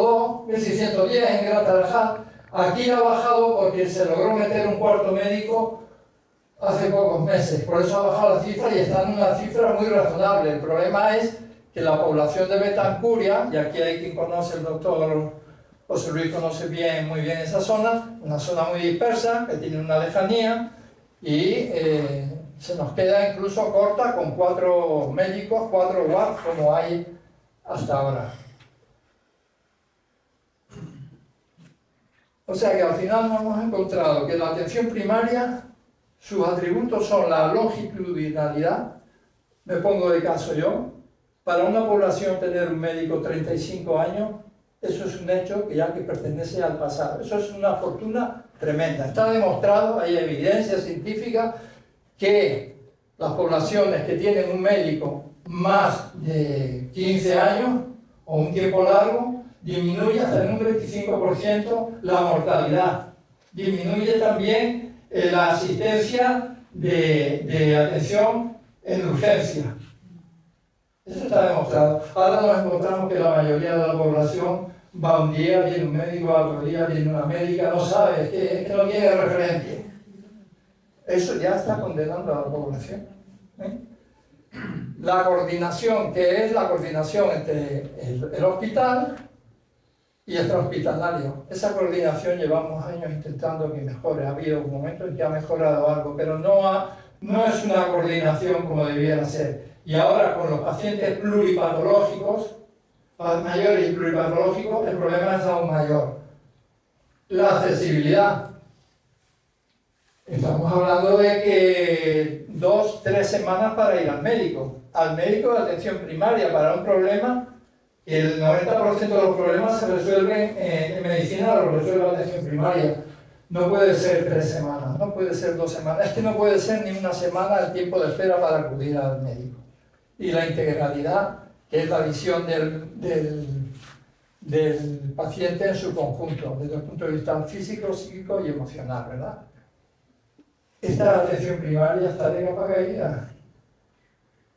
2, 1610 en Gran Tarajal. Aquí ha bajado porque se logró meter un cuarto médico hace pocos meses, por eso ha bajado la cifra y está en una cifra muy razonable. El problema es que la población de Betancuria, y aquí hay quien conoce, el doctor José Luis conoce muy bien esa zona, una zona muy dispersa, que tiene una lejanía, y se nos queda incluso corta con 4 médicos, 4 UAP, como hay hasta ahora. O sea que al final nos hemos encontrado que la atención primaria, sus atributos son la longitudinalidad, me pongo de caso yo, para una población tener un médico 35 años, eso es un hecho que ya que pertenece al pasado. Eso es una fortuna tremenda. Está demostrado, hay evidencia científica, que las poblaciones que tienen un médico más de 15 años o un tiempo largo, disminuye hasta en un 25% la mortalidad. Disminuye también la asistencia de atención en urgencia. Eso está demostrado. Ahora nos encontramos que la mayoría de la población va un día, viene un médico, otro día viene una médica, no sabe, es que no tiene referencia. Eso ya está condenando a la población. La coordinación, que es la coordinación entre el hospital y extrahospitalario. Esa coordinación llevamos años intentando que mejore. Ha habido un momento en que ha mejorado algo, pero no es una coordinación como debiera ser. Y ahora con los pacientes pluripatológicos, mayores y pluripatológicos, el problema es aún mayor. La accesibilidad. Estamos hablando de que 2-3 semanas para ir al médico. Al médico de atención primaria para un problema, el 90% de los problemas se resuelven en medicina, lo resuelve la atención primaria. No puede ser 3 semanas, no puede ser 2 semanas, es que no puede ser ni una semana el tiempo de espera para acudir al médico. Y la integralidad, que es la visión del paciente en su conjunto, desde el punto de vista físico, psíquico y emocional, ¿verdad? Esta atención primaria está de capa caída.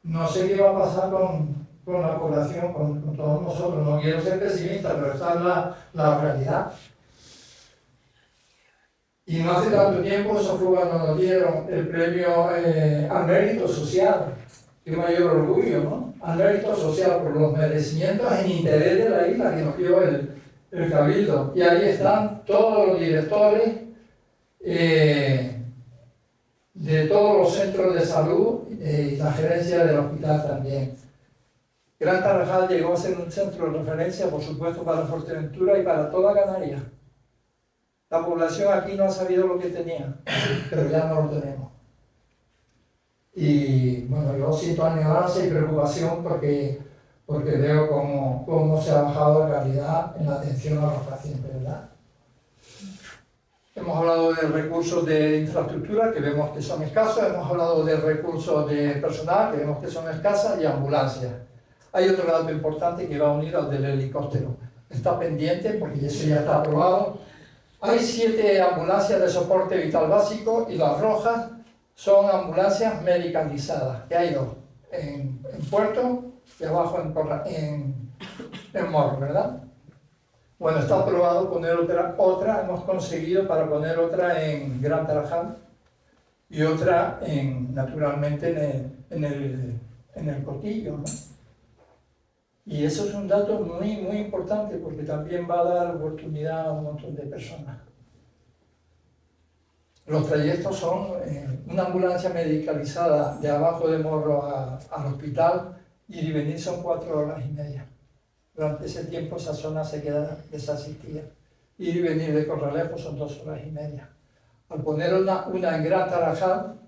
No sé qué va a pasar con la población, con todos nosotros. No quiero ser pesimista, pero esta es la realidad. Y no hace tanto tiempo, eso fue cuando nos dieron el premio al mérito social. Qué mayor orgullo, ¿no? Al mérito social por los merecimientos en interés de la isla que nos dio el Cabildo. Y ahí están todos los directores de todos los centros de salud y la gerencia del hospital también. Gran Tarajal llegó a ser un centro de referencia, por supuesto, para Fuerteventura y para toda Canarias. La población aquí no ha sabido lo que tenía, pero ya no lo tenemos. Y bueno, yo siento añoranza y preocupación porque veo cómo se ha bajado la calidad en la atención a los pacientes, ¿verdad? Hemos hablado de recursos de infraestructura, que vemos que son escasos. Hemos hablado de recursos de personal, que vemos que son escasas, y ambulancias. Hay otro dato importante que va unido al del helicóptero. Está pendiente, porque eso ya está aprobado. Hay 7 ambulancias de soporte vital básico y las rojas son ambulancias medicalizadas, que hay 2, en Puerto y abajo en Morro, ¿verdad? Bueno, está aprobado poner otra, hemos conseguido para poner otra en Gran Tarajal y otra naturalmente en el Cotillo, ¿no? Y eso es un dato muy, muy importante porque también va a dar oportunidad a un montón de personas. Los trayectos son una ambulancia medicalizada de abajo de Morro al hospital, ir y venir son 4 horas y media. Durante ese tiempo esa zona se queda desasistida. Ir y venir de Corralejo son 2 horas y media. Al poner una en Gran Tarajal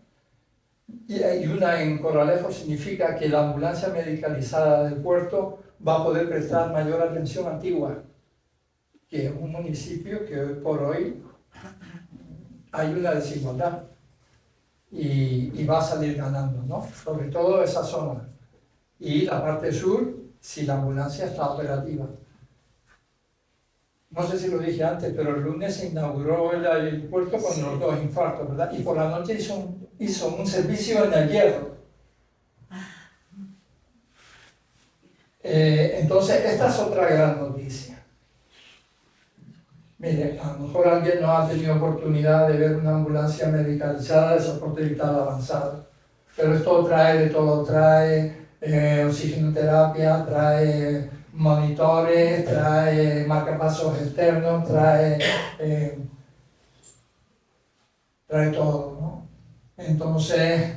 y una en Corralejo significa que la ambulancia medicalizada del puerto va a poder prestar mayor atención a Antigua, que es un municipio que hoy por hoy hay una desigualdad y va a salir ganando, ¿no? Sobre todo esa zona. Y la parte sur, si la ambulancia está operativa. no sé si lo dije antes, pero el lunes se inauguró el aeropuerto con los 2 infartos, ¿verdad? Y por la noche hizo un servicio en el Hierro. Entonces, esta es otra gran noticia. Mire, a lo mejor alguien no ha tenido oportunidad de ver una ambulancia medicalizada de soporte vital avanzado, pero esto trae de todo, trae oxigenoterapia, trae monitores, trae marcapasos externos, trae todo, ¿no? Entonces,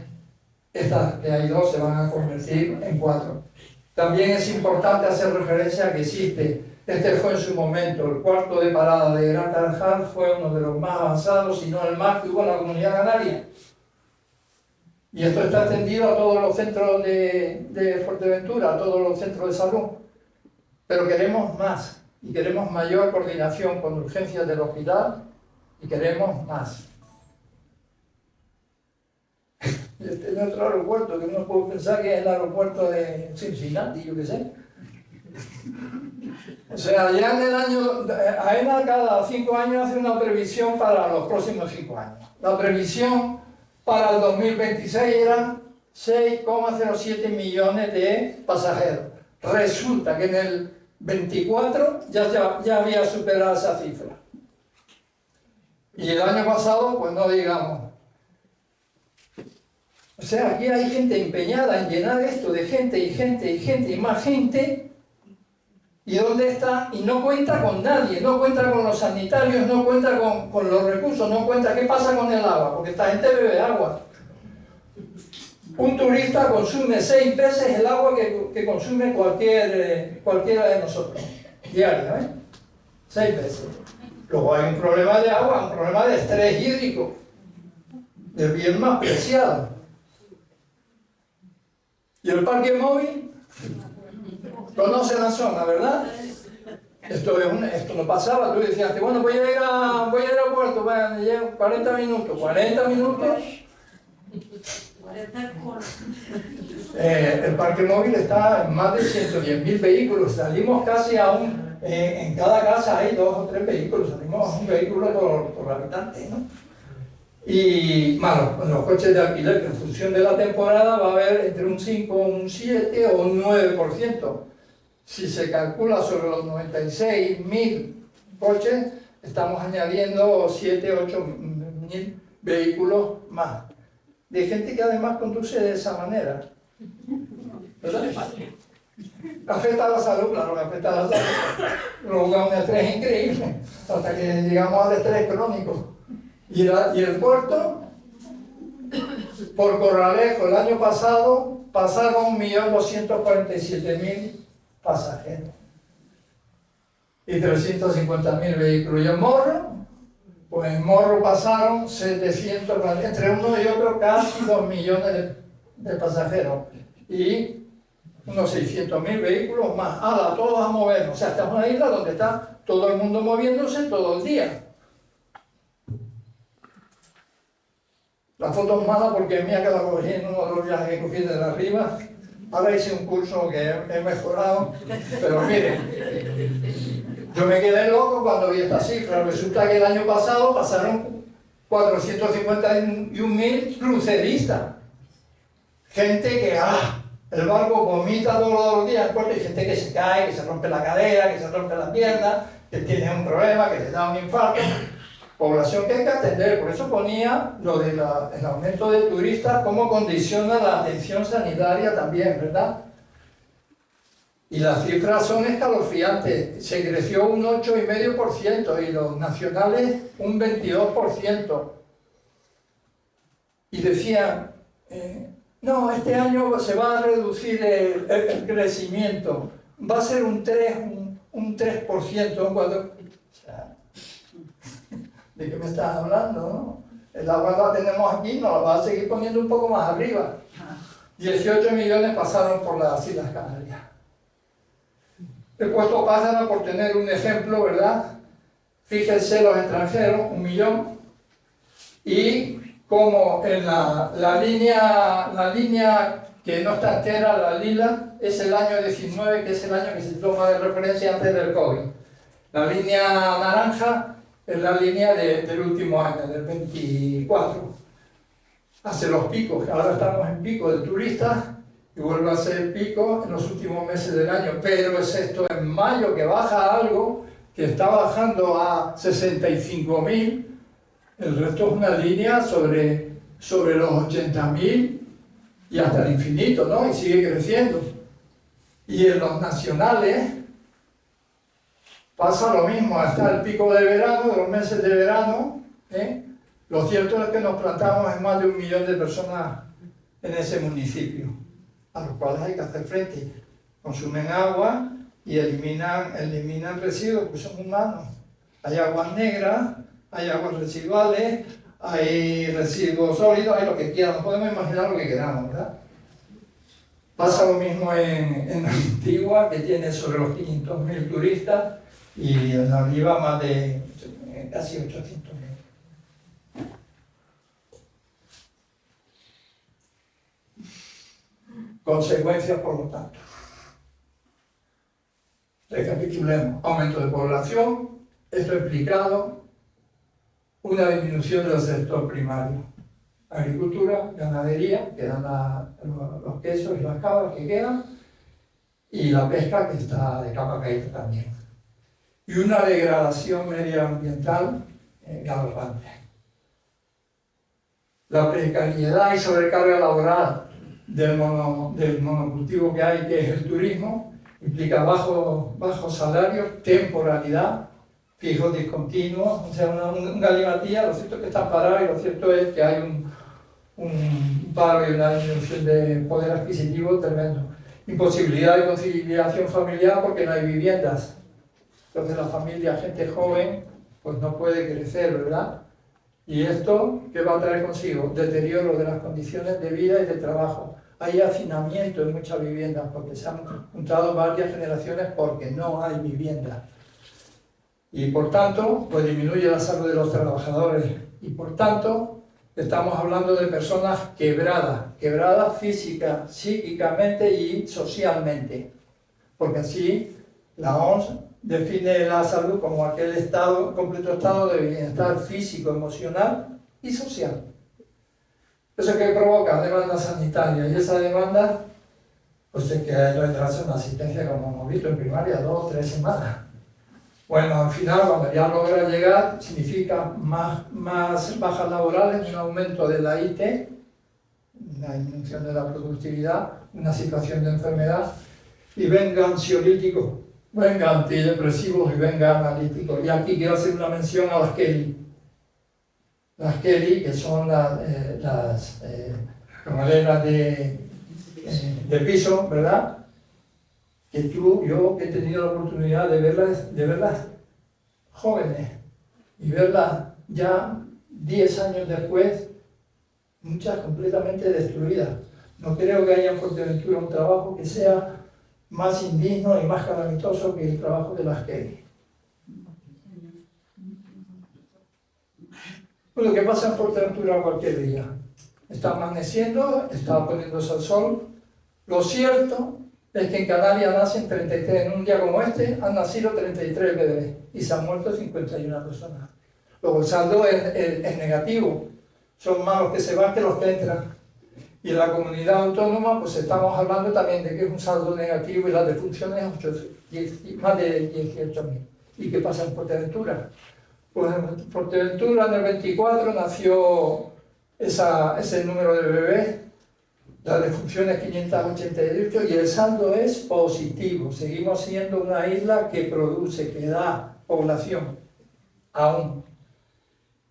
estas que hay 2 se van a convertir en 4. También es importante hacer referencia a que existe, este fue en su momento, el cuarto de parada de Gran Tarajal, fue uno de los más avanzados, si no el más que hubo en la Comunidad Canaria. Y esto está extendido a todos los centros de Fuerteventura, a todos los centros de salud. Pero queremos más, y queremos mayor coordinación con urgencias del hospital, y queremos más. Este es otro aeropuerto, que uno puede pensar que es el aeropuerto de Cincinnati, yo qué sé. O sea, ya en el año, AENA cada 5 años hace una previsión para los próximos 5 años. La previsión para el 2026 eran 6,07 millones de pasajeros. Resulta que en el 24 ya había superado esa cifra. Y el año pasado, pues no digamos. O sea, aquí hay gente empeñada en llenar esto de gente y gente y gente y más gente. ¿Y dónde está? Y no cuenta con nadie, no cuenta con los sanitarios, no cuenta con los recursos, no cuenta qué pasa con el agua, porque esta gente bebe agua. Un turista consume 6 veces el agua que consume cualquiera de nosotros, diaria, ¿eh? 6 veces. Luego hay un problema de agua, un problema de estrés hídrico, del bien más preciado. ¿Y el parque móvil? Conoce la zona, ¿verdad? Esto no pasaba, tú decías, bueno, voy a ir al puerto, bueno, llevo 40 minutos, 40 minutos. El parque móvil está en más de 110.000 vehículos, salimos casi en cada casa hay 2 o 3 vehículos, salimos a un vehículo por habitante, ¿no? Y bueno, los coches de alquiler, que en función de la temporada va a haber entre un 5, un 7 o un 9%. Si se calcula sobre los 96.000 coches, estamos añadiendo 7, 8.000 vehículos más. De gente que además conduce de esa manera. ¿Verdad? Afecta a la salud, claro que afecta a la salud. Provoca un estrés increíble, hasta que llegamos al estrés crónico. Y el puerto, por Corralejo, el año pasado pasaron 1.247.000 pasajeros y 350.000 vehículos. Y en Morro, pues en Morro pasaron 700, entre uno y otro casi 2 millones de pasajeros y unos 600.000 vehículos más. Ahora, todos a movernos. O sea, esta es una isla donde está todo el mundo moviéndose todo el día. La foto es mala porque es mía, que la cogí en uno de los viajes que cogí desde arriba. Ahora hice un curso que he mejorado, pero miren, yo me quedé loco cuando vi esta cifra. Resulta que el año pasado pasaron 451.000 cruceristas. Gente que, el barco vomita todos los días, porque hay gente que se cae, que se rompe la cadera, que se rompe la pierna, que tiene un problema, que le da un infarto. Población que hay que atender, por eso ponía lo del aumento de turistas, cómo condiciona la atención sanitaria también, ¿verdad? Y las cifras son escalofriantes, se creció un 8,5% y los nacionales un 22%. Y decían, no, este año se va a reducir el crecimiento, va a ser un 3%, un 4%. ¿De qué me estás hablando, no? El agua la tenemos aquí, nos la va a seguir poniendo un poco más arriba. 18 millones pasaron por las Islas Canarias. He puesto Pájara por tener un ejemplo, ¿verdad? Fíjense los extranjeros, 1 millón. Y como en la línea que no está entera, la lila, es el año 19, que es el año que se toma de referencia antes del COVID. La línea naranja es la línea del último año, del 24. Hace los picos, ahora estamos en pico de turistas y vuelve a ser pico en los últimos meses del año, pero es esto en mayo que baja algo, que está bajando a 65.000, el resto es una línea sobre los 80.000 y hasta el infinito, ¿no? Y sigue creciendo. Y en los nacionales pasa lo mismo, hasta el pico de verano, de los meses de verano, ¿eh? Lo cierto es que nos plantamos en más de 1 millón de personas en ese municipio, a los cuales hay que hacer frente. Consumen agua y eliminan residuos, pues son humanos. Hay aguas negras, hay aguas residuales, hay residuos sólidos, hay lo que quieran, no podemos imaginar lo que queramos, ¿verdad? Pasa lo mismo en Antigua, que tiene sobre los 500.000 turistas, y en la Oliva más de casi 800.000. Consecuencias, por lo tanto. Recapitulemos. Aumento de población, esto ha implicado una disminución del sector primario. Agricultura, ganadería, que dan los quesos y las cabras que quedan, y la pesca, que está de capa caída también. Y una degradación medioambiental galopante. La precariedad y sobrecarga laboral del monocultivo que hay, que es el turismo, implica bajos salarios, temporalidad, fijos discontinuos, o sea, un galimatía. Lo cierto es que están parados y lo cierto es que hay un paro y una disminución de poder adquisitivo tremendo. Imposibilidad de conciliación familiar porque no hay viviendas. Entonces la familia, gente joven, pues no puede crecer, ¿verdad? Y esto, ¿qué va a traer consigo? Deterioro de las condiciones de vida y de trabajo. Hay hacinamiento en muchas viviendas porque se han juntado varias generaciones porque no hay vivienda. Y por tanto, pues disminuye la salud de los trabajadores. Y por tanto, estamos hablando de personas quebradas física, psíquicamente y socialmente. Porque así la OMS define la salud como aquel completo estado de bienestar físico, emocional y social. ¿Eso que provoca? Demanda sanitaria. Y esa demanda, pues es que hay que retrasar una asistencia, como hemos visto en primaria, 2 o 3 semanas. Bueno, al final, cuando ya logra llegar, significa más bajas laborales, un aumento de la IT, una disminución de la productividad, una situación de enfermedad, y venga ansiolíticos, venga antidepresivos y venga analíticos. Y aquí quiero hacer una mención a las Kelly. Las Kelly, que son las camareras de piso, ¿verdad? Que yo he tenido la oportunidad de verlas jóvenes y verlas ya 10 años después, muchas completamente destruidas. No creo que haya en Fuerteventura un trabajo que sea más indigno y más calamitoso que el trabajo de las Kelly. Pues lo que pasa en Fuerteventura cualquier día. Está amaneciendo, está poniéndose el sol. Lo cierto es que en Canarias nacen 33, en un día como este han nacido 33 bebés y se han muerto 51 personas. Luego el saldo es negativo, son más los que se van que los que entran. Y en la comunidad autónoma pues estamos hablando también de que es un saldo negativo y las defunciones más de 18.000. ¿Y qué pasa en Fuerteventura? Pues en Fuerteventura en el 24 nació ese número de bebés. La defunción es 588 y el saldo es positivo. Seguimos siendo una isla que produce, que da población aún.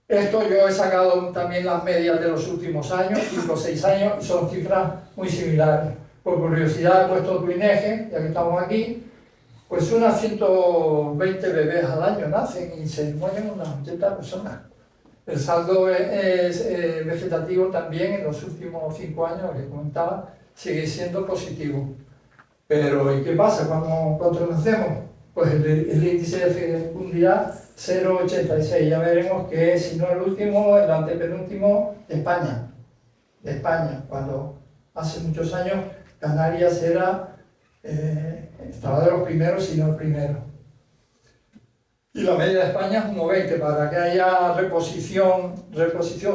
Esto yo he sacado también las medias de los últimos años, 5 o 6 años, y son cifras muy similares. Por curiosidad he puesto tu INEGE, ya que estamos aquí, pues unas 120 bebés al año nacen y se mueren unas 80 personas. El saldo es vegetativo también en los últimos 5 años, que comentaba, sigue siendo positivo. Pero ¿y qué pasa cuando nacemos? Pues el índice de fecundidad 0,86. Ya veremos que si no el último, el antepenúltimo de España. De España, cuando hace muchos años Canarias estaba de los primeros, si no el primero. Y la media de España es 1,20. Para que haya reposición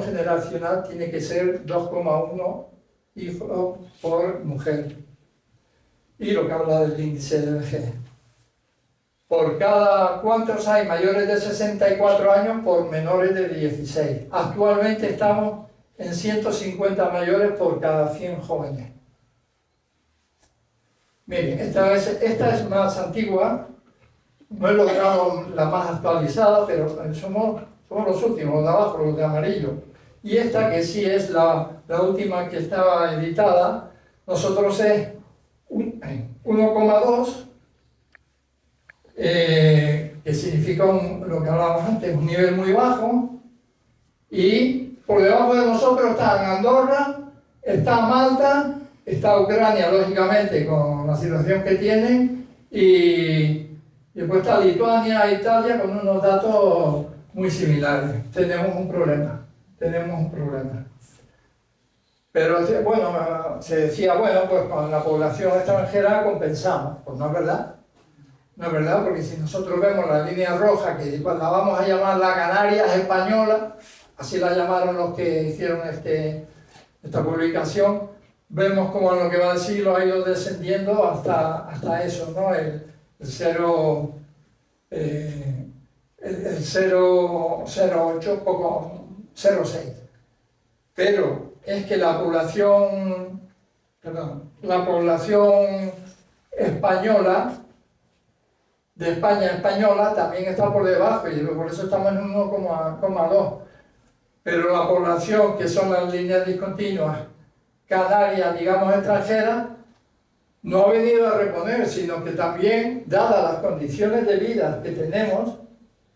generacional tiene que ser 2,1 hijos por mujer. Y lo que habla del índice de vejez. Por cada cuántos hay mayores de 64 años por menores de 16. Actualmente estamos en 150 mayores por cada 100 jóvenes. Miren, esta es más antigua, no he logrado la más actualizada, pero somos los últimos, los de abajo, los de amarillo. Y esta, que sí es la última que estaba editada, nosotros es 1,2, que significa lo que hablábamos antes, un nivel muy bajo, y por debajo de nosotros está Andorra, está Malta, está Ucrania, lógicamente, con la situación que tienen, y después está Lituania, Italia, con unos datos muy similares. Tenemos un problema. Pero bueno, se decía, bueno, pues con la población extranjera compensamos. Pues no es verdad. No es verdad, porque si nosotros vemos la línea roja, que la vamos a llamar la Canarias española, así la llamaron los que hicieron esta publicación, vemos como en lo que va del siglo ha ido descendiendo hasta eso, ¿no? El 0,08, poco 0,6. Pero es que la población española, de España española, también está por debajo, y por eso estamos en 1,2. Pero la población, que son las líneas discontinuas canarias, digamos, extranjeras, no ha venido a reponer, sino que también, dadas las condiciones de vida que tenemos,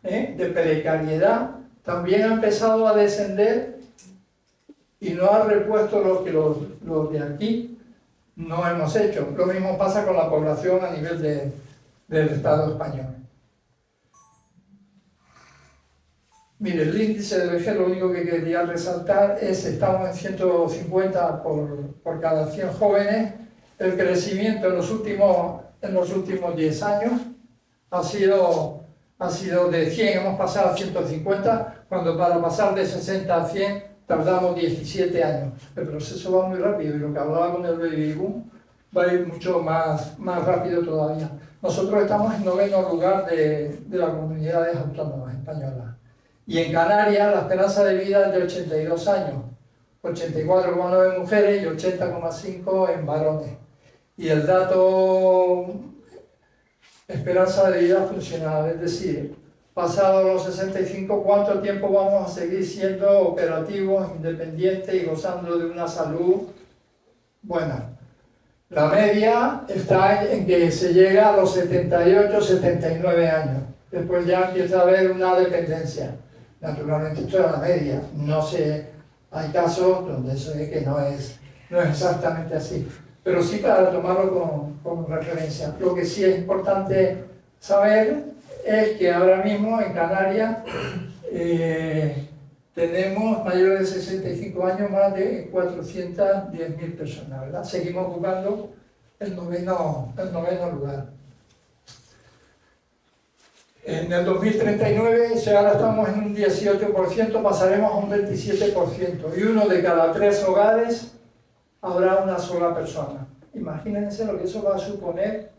de precariedad, también ha empezado a descender y no ha repuesto lo que los de aquí no hemos hecho. Lo mismo pasa con la población a nivel del Estado español. Mire, el índice de vejez, lo único que quería resaltar es que estamos en 150 por cada 100 jóvenes. El crecimiento en los últimos 10 años ha sido de 100, hemos pasado a 150, cuando para pasar de 60 a 100 tardamos 17 años. El proceso va muy rápido, y lo que hablaba con el baby boom va a ir mucho más rápido todavía. Nosotros estamos en 9º lugar de las comunidades autónomas españolas. Y en Canarias la esperanza de vida es de 82 años, 84,9 mujeres y 80,5 en varones. Y el dato esperanza de vida funcional, es decir, pasado los 65, ¿cuánto tiempo vamos a seguir siendo operativos, independientes y gozando de una salud buena? La media está en que se llega a los 78, 79 años. Después ya empieza a haber una dependencia. Naturalmente esto es la media. No sé, hay casos donde se ve que no es exactamente así. Pero sí para tomarlo como referencia. Lo que sí es importante saber es que ahora mismo en Canarias tenemos mayores de 65 años más de 410.000 personas, ¿verdad? Seguimos ocupando el noveno lugar. En el 2039, si ahora estamos en un 18%, pasaremos a un 27%. Y 1 de cada 3 hogares habrá una sola persona. Imagínense lo que eso va a suponer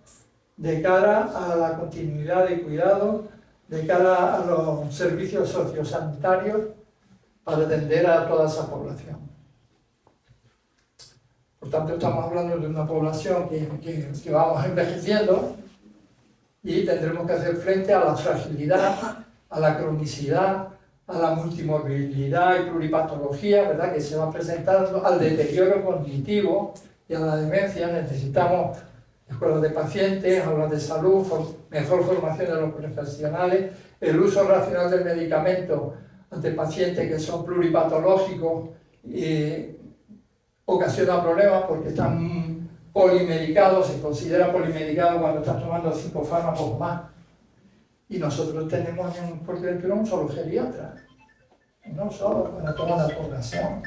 de cara a la continuidad de cuidado, de cara a los servicios sociosanitarios para atender a toda esa población. Por tanto, estamos hablando de una población que vamos envejeciendo y tendremos que hacer frente a la fragilidad, a la cronicidad, a la multimorbilidad y pluripatología, ¿verdad?, que se va presentando, al deterioro cognitivo y a la demencia. Necesitamos escuelas de pacientes, aulas de salud, mejor formación de los profesionales, el uso racional del medicamento ante pacientes que son pluripatológicos ocasiona problemas porque están polimedicados, se considera polimedicado cuando estás tomando 5 fármacos más. Y nosotros tenemos en Fuerteventura un solo geriatra, no solo para toda la población.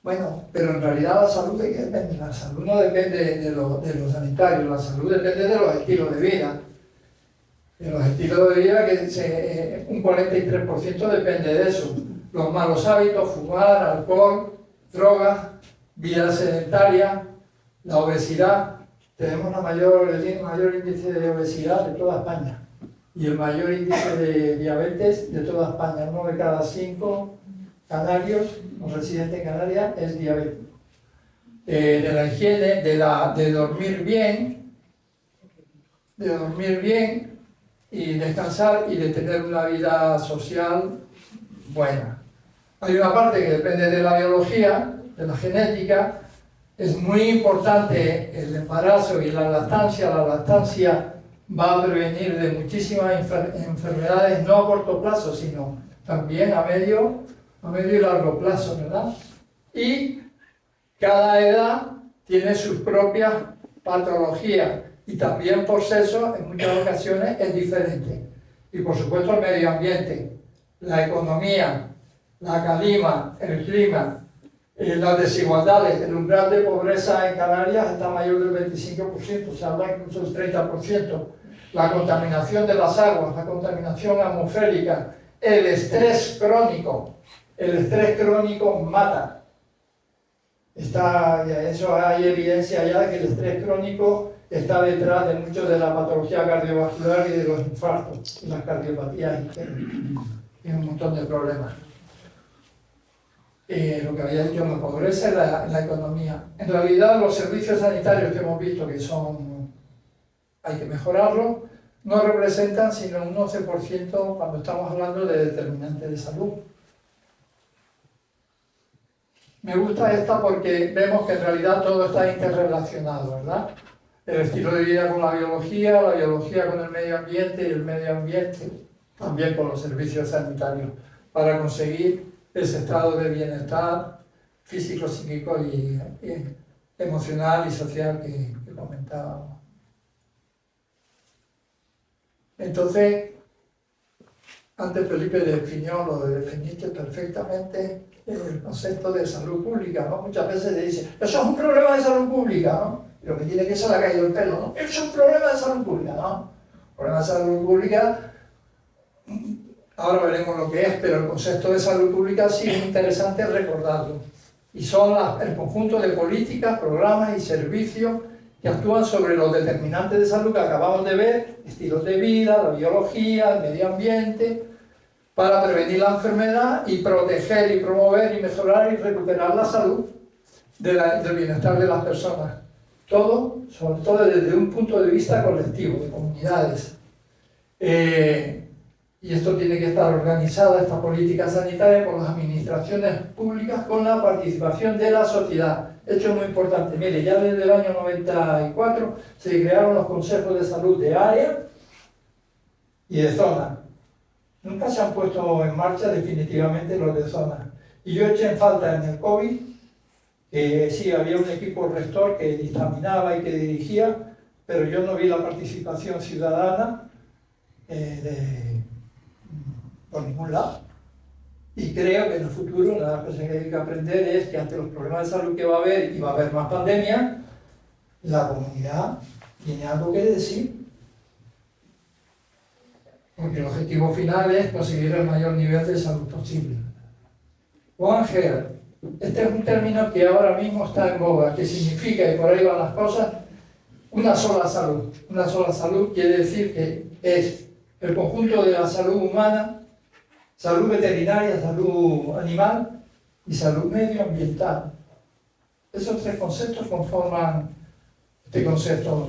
Bueno, pero en realidad la salud ¿de qué depende? La salud no depende de lo sanitario, la salud depende de los estilos de vida. De los estilos de vida que un 43% depende de eso. Los malos hábitos, fumar, alcohol, drogas, vida sedentaria, la obesidad. Tenemos el mayor índice de obesidad de toda España y el mayor índice de diabetes de toda España. 1 de cada 5 canarios o residentes en Canarias es diabético. De la higiene, de dormir bien y descansar y de tener una vida social buena. Hay una parte que depende de la biología, de la genética. Es muy importante el embarazo y la lactancia. La lactancia va a prevenir de muchísimas enfermedades, no a corto plazo, sino también a medio y largo plazo, ¿verdad? Y cada edad tiene sus propias patologías y también por sexo en muchas ocasiones es diferente. Y por supuesto el medio ambiente, la economía, la calima, el clima, las desigualdades. El umbral de pobreza en Canarias está mayor del 25%, se habla incluso del 30%. La contaminación de las aguas, la contaminación atmosférica, el estrés crónico mata. Eso hay evidencia ya de que el estrés crónico está detrás de mucho de la patología cardiovascular y de los infartos, y las cardiopatías y un montón de problemas. Lo que había dicho, la pobreza y la economía. En realidad, los servicios sanitarios que hemos visto que hay que mejorarlos, no representan sino un 11% cuando estamos hablando de determinantes de salud. Me gusta esta porque vemos que en realidad todo está interrelacionado, ¿verdad? El estilo de vida con la biología con el medio ambiente y el medio ambiente también con los servicios sanitarios para conseguir ese estado de bienestar físico, psíquico y emocional y social que comentábamos. Entonces, antes Felipe lo definiste perfectamente el concepto de salud pública, ¿no? Muchas veces se dice, eso es un problema de salud pública, ¿no? Y lo que tiene que se le ha caído el pelo, ¿no? Eso es un problema de salud pública, ¿no? Problema de salud pública, ahora veremos lo que es, pero el concepto de salud pública sí es interesante recordarlo. Y son el conjunto de políticas, programas y servicios que actúan sobre los determinantes de salud que acabamos de ver, estilos de vida, la biología, el medio ambiente, para prevenir la enfermedad y proteger y promover y mejorar y recuperar la salud del bienestar de las personas. Todo, sobre todo desde un punto de vista colectivo, de comunidades. Y esto tiene que estar organizada, esta política sanitaria, por las administraciones públicas con la participación de la sociedad. Hecho muy importante. Mire, ya desde el año 94 se crearon los consejos de salud de área y de zona. Nunca se han puesto en marcha definitivamente los de zona. Y yo eché en falta en el COVID que sí, había un equipo rector que dictaminaba y que dirigía, pero yo no vi la participación ciudadana por ningún lado. Y creo que en el futuro la cosa que hay que aprender es que ante los problemas de salud que va a haber, y va a haber más pandemia, la comunidad tiene algo que decir. Porque el objetivo final es conseguir el mayor nivel de salud posible. One Health. Este es un término que ahora mismo está en boga, que significa, y por ahí van las cosas, una sola salud. Una sola salud quiere decir que es el conjunto de la salud humana, salud veterinaria, salud animal y salud medioambiental. Esos tres conceptos conforman este concepto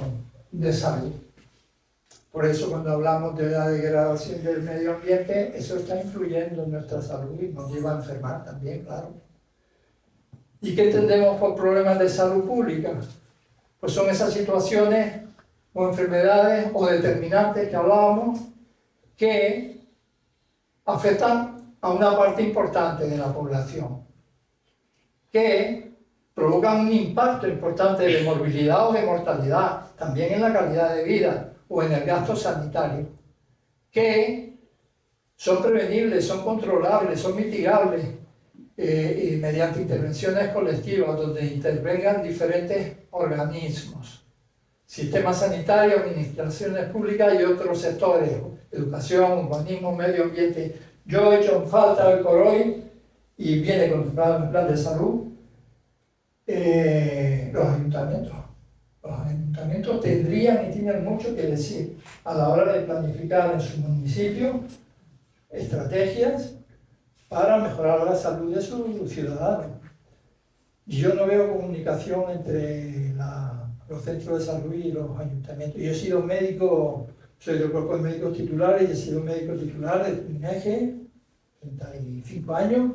de salud. Por eso cuando hablamos de la degradación del medio ambiente, eso está influyendo en nuestra salud y nos lleva a enfermar también, claro. ¿Y qué entendemos por problemas de salud pública? Pues son esas situaciones o enfermedades o determinantes que hablábamos que afectan a una parte importante de la población, que provocan un impacto importante de morbilidad o de mortalidad, también en la calidad de vida o en el gasto sanitario, que son prevenibles, son controlables, son mitigables y mediante intervenciones colectivas donde intervengan diferentes organismos, sistemas sanitarios, administraciones públicas y otros sectores, educación, urbanismo, medio ambiente. Yo he hecho en falta hoy por hoy, y viene contemplado en el plan de salud, los ayuntamientos. Los ayuntamientos tendrían y tienen mucho que decir a la hora de planificar en su municipio estrategias para mejorar la salud de sus ciudadanos. Y yo no veo comunicación entre los centros de salud y los ayuntamientos. Yo he sido médico, soy del cuerpo de médicos titulares y he sido médico titular de INEGE, 35 años,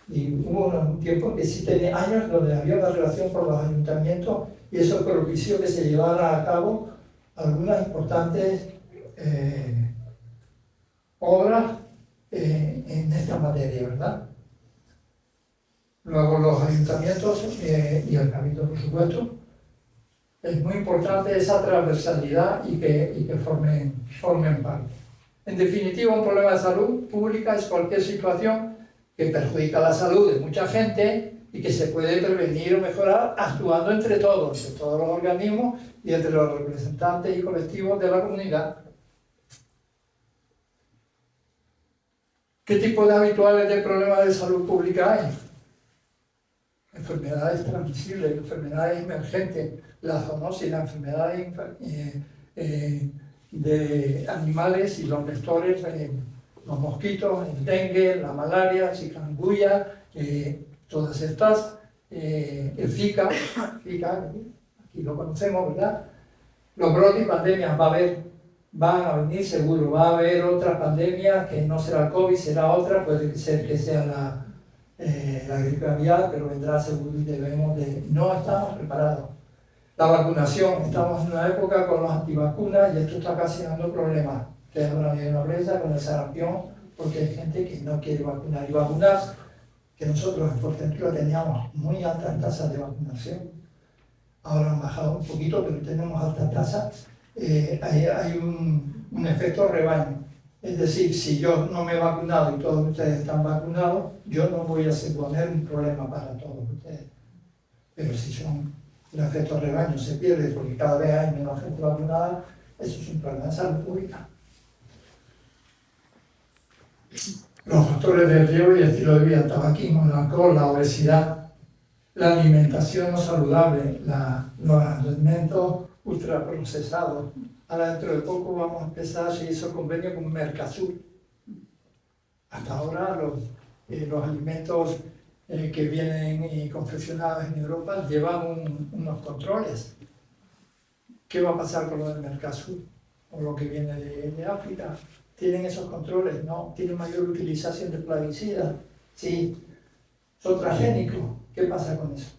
y hubo un tiempo que sí tenía años donde había una relación con los ayuntamientos y eso propició que se llevara a cabo algunas importantes obras en esta materia, ¿verdad? Luego los ayuntamientos y el cabildo, por supuesto, es muy importante esa transversalidad y que formen parte. En definitiva, un problema de salud pública es cualquier situación que perjudica la salud de mucha gente y que se puede prevenir o mejorar actuando entre todos los organismos y entre los representantes y colectivos de la comunidad. ¿Qué tipo de habituales de problemas de salud pública hay? Enfermedades transmisibles, enfermedades emergentes, la zoonosis, las enfermedades de animales y los vectores, los mosquitos, el dengue, la malaria, chikungunya, todas estas, el Zika, aquí lo conocemos, ¿verdad? Los brotes y pandemias van a venir seguro, va a haber otra pandemia que no será el COVID, será otra, puede ser que sea la gripe aviar, pero vendrá seguro y no estamos preparados. La vacunación, estamos en una época con los antivacunas y esto está ocasionando problemas. Ustedes habrán visto en la prensa con el sarampión, porque hay gente que no quiere vacunar. Y vacunar, que nosotros en Fuerteventura teníamos muy altas tasas de vacunación, ahora han bajado un poquito, pero tenemos altas tasas, hay un efecto rebaño. Es decir, si yo no me he vacunado y todos ustedes están vacunados, yo no voy a suponer un problema para todos ustedes. Pero si el efecto rebaño se pierde porque cada vez hay menos gente vacunada, eso es un problema de salud pública. Los factores de riesgo y estilo de vida, el tabaquismo, el alcohol, la obesidad, la alimentación no saludable, los alimentos ultraprocesados. Ahora dentro de poco vamos a empezar, se hizo convenio con Mercosur. Hasta ahora los alimentos que vienen confeccionados en Europa llevan unos controles. ¿Qué va a pasar con lo del Mercosur? O lo que viene de África. ¿Tienen esos controles? No. ¿Tienen mayor utilización de plaguicidas? Sí. ¿Son transgénicos? ¿Qué pasa con eso?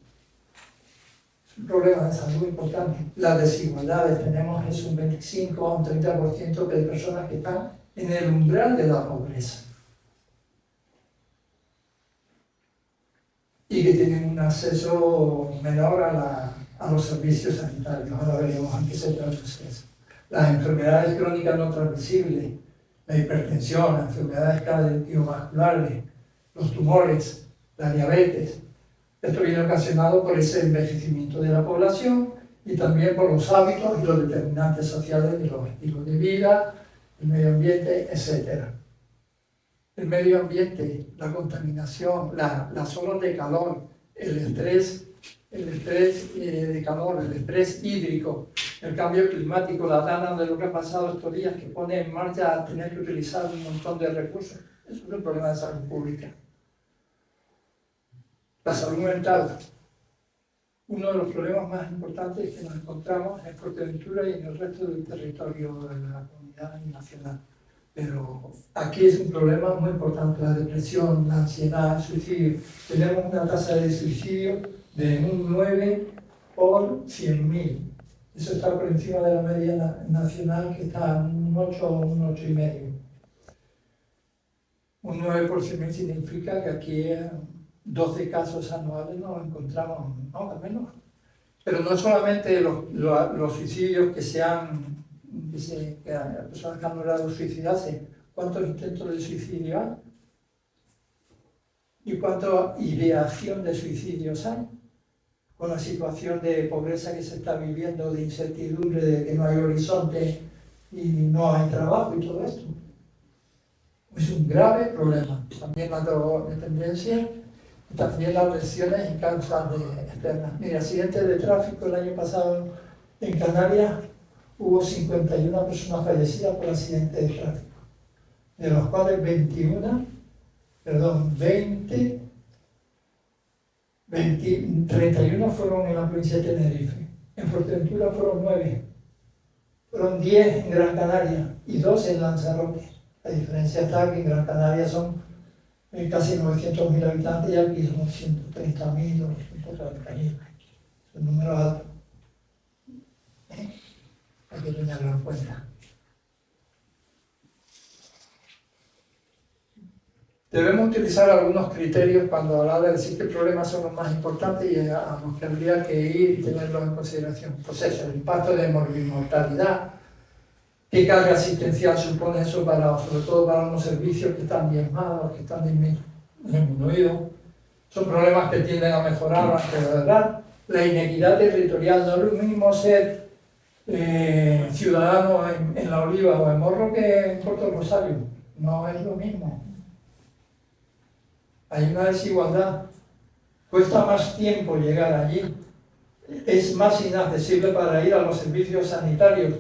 Es un problema de salud importante. Las desigualdades, tenemos un 25 o un 30% de personas que están en el umbral de la pobreza. Y que tienen un acceso menor a los servicios sanitarios. Ahora veremos en qué se traduce eso. Las enfermedades crónicas no transmisibles, la hipertensión, las enfermedades cardiovasculares, los tumores, la diabetes. Esto viene ocasionado por ese envejecimiento de la población y también por los hábitos y los determinantes sociales de los estilos de vida, el medio ambiente, etc. El medio ambiente, la contaminación, las olas de calor, el estrés de calor, el estrés hídrico, el cambio climático, la dana de lo que ha pasado estos días, que pone en marcha a tener que utilizar un montón de recursos. Eso es un problema de salud pública. La salud mental. Uno de los problemas más importantes que nos encontramos en Fuerteventura y en el resto del territorio de la comunidad nacional. Pero aquí es un problema muy importante, la depresión, la ansiedad, el suicidio. Tenemos una tasa de suicidio de un 9 por 100.000. Eso está por encima de la media nacional, que está en un 8 o un 8,5. Un 9 por 100.000 significa que aquí 12 casos anuales nos encontramos, no, al menos. Pero no solamente los suicidios que las personas que han logrado suicidarse. ¿Cuántos intentos de suicidio hay? ¿Y cuánta ideación de suicidios hay? Con la situación de pobreza que se está viviendo, de incertidumbre, de que no hay horizonte y no hay trabajo y todo esto. Es un grave problema. También la drogodependencia y también las lesiones en causas externas. Mira, accidentes de tráfico el año pasado en Canarias hubo 51 personas fallecidas por accidentes de tráfico, de los cuales 31 fueron en la provincia de Tenerife. En Fuerteventura fueron 9. Fueron 10 en Gran Canaria y 2 en Lanzarote. La diferencia está que en Gran Canaria son casi 900.000 habitantes y aquí son 130.000 o 140.000. Es un número alto. Hay que tenerlo en cuenta. Debemos utilizar algunos criterios cuando a la hora de decir qué problemas son los más importantes y a los que habría que ir y tenerlos en consideración. Pues eso, el impacto de mortalidad, qué carga asistencial supone eso sobre todo para unos servicios que están diezmados, que están disminuidos. Son problemas que tienden a mejorar o a empeorar. La inequidad territorial, no es lo mismo ser ciudadano en La Oliva o en Morro que en Puerto Rosario. No es lo mismo. Hay una desigualdad, cuesta más tiempo llegar allí, es más inaccesible para ir a los servicios sanitarios,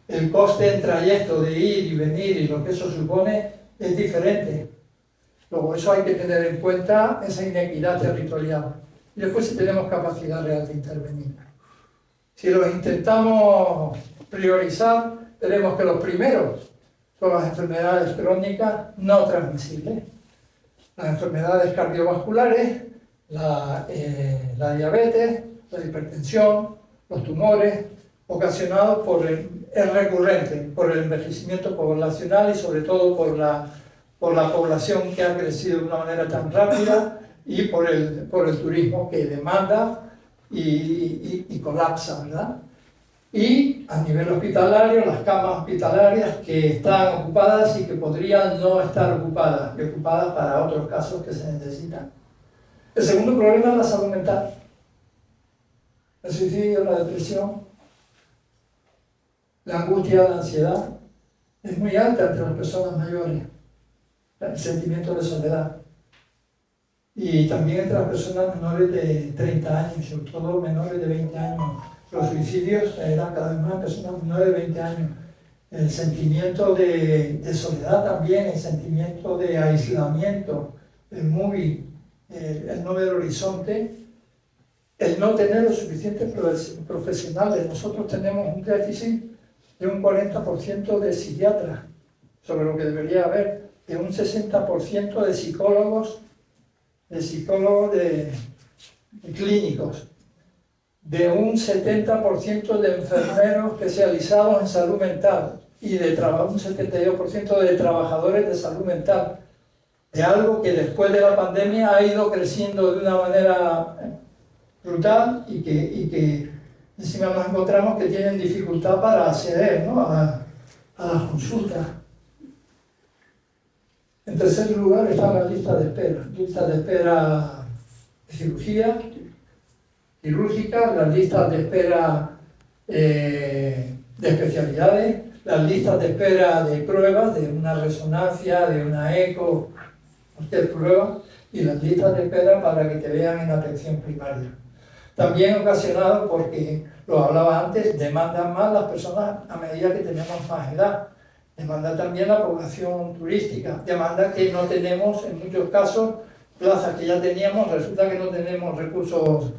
el coste en trayecto de ir y venir y lo que eso supone es diferente. Luego eso hay que tener en cuenta, esa inequidad territorial. Y después si tenemos capacidad real de intervenir. Si los intentamos priorizar, veremos que los primeros son las enfermedades crónicas no transmisibles. Las enfermedades cardiovasculares, la diabetes, la hipertensión, los tumores, ocasionados por el recurrente, por el envejecimiento poblacional y sobre todo por la población que ha crecido de una manera tan rápida y por el turismo que demanda y colapsa, ¿verdad? Y a nivel hospitalario, las camas hospitalarias que están ocupadas y que podrían no estar ocupadas, y ocupadas para otros casos que se necesitan. El segundo problema es la salud mental. El suicidio, la depresión, la angustia, la ansiedad, es muy alta entre las personas mayores, el sentimiento de soledad. Y también entre las personas menores de 30 años, sobre todo menores de 20 años. Los suicidios eran cada vez más personas menores de 20 años. El sentimiento de soledad también, el sentimiento de aislamiento, el movie, el no ver horizonte, el no tener los suficientes profesionales. Nosotros tenemos un déficit de un 40% de psiquiatras, sobre lo que debería haber, de un 60% de psicólogos de clínicos, de un 70% de enfermeros especializados en salud mental y de un 72% de trabajadores de salud mental, de algo que después de la pandemia ha ido creciendo de una manera brutal y que encima nos encontramos que tienen dificultad para acceder, ¿no?, a las consultas. En tercer lugar está la lista de espera de cirugía quirúrgica, las listas de espera de especialidades, las listas de espera de pruebas, de una resonancia, de una eco, cualquier prueba, y las listas de espera para que te vean en atención primaria. También ocasionado porque, lo hablaba antes, demandan más las personas a medida que tenemos más edad. Demanda también la población turística, demanda que no tenemos, en muchos casos, plazas que ya teníamos, resulta que no tenemos recursos,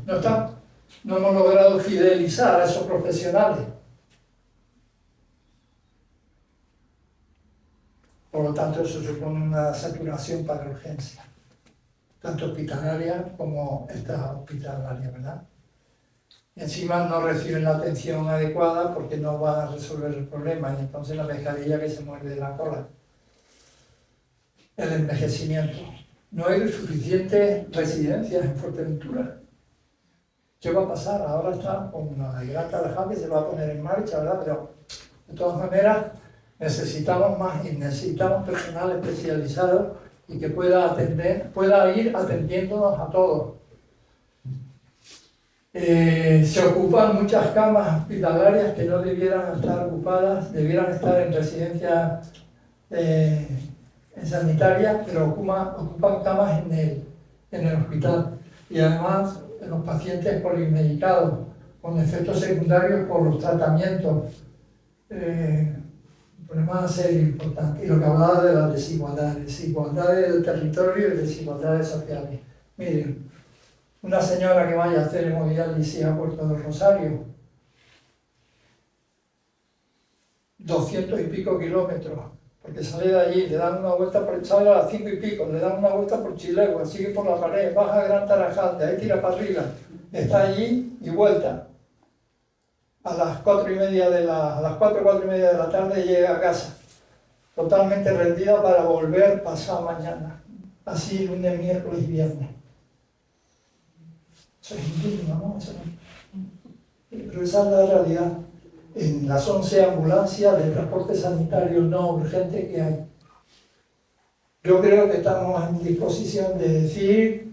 no hemos logrado fidelizar a esos profesionales. Por lo tanto, eso supone una saturación para urgencia, tanto hospitalaria como extrahospitalaria, ¿verdad? Y encima no reciben la atención adecuada porque no van a resolver el problema, y entonces la pescadilla que se muerde la cola. El envejecimiento. No hay suficientes residencias en Fuerteventura. ¿Qué va a pasar? Ahora está con la Gran Tarajal que se va a poner en marcha, ¿verdad? Pero de todas maneras necesitamos más y necesitamos personal especializado y que pueda ir atendiéndonos a todos. Se ocupan muchas camas hospitalarias que no debieran estar ocupadas, debieran estar en residencias sanitarias, pero ocupan camas en el hospital. Y además los pacientes polimedicados con efectos secundarios por los tratamientos, un problema serio e importante. Y lo que hablaba de las desigualdades del territorio y desigualdades sociales. Miren, una señora que vaya a hacer hemodiálisis a Puerto del Rosario, 200 y pico kilómetros, porque sale de allí, le dan una vuelta sale a las 5 y pico, le dan una vuelta por Chilegua, sigue por la pared, baja a Gran Tarajal, de ahí tira para arriba, está allí y vuelta. A las 4 y media de la tarde llega a casa, totalmente rendida para volver pasado mañana, así lunes, miércoles y viernes. Eso es indigno, ¿no? Pero esa es la realidad. En las 11 ambulancias de transporte sanitario no urgente que hay. Yo creo que estamos en disposición de decir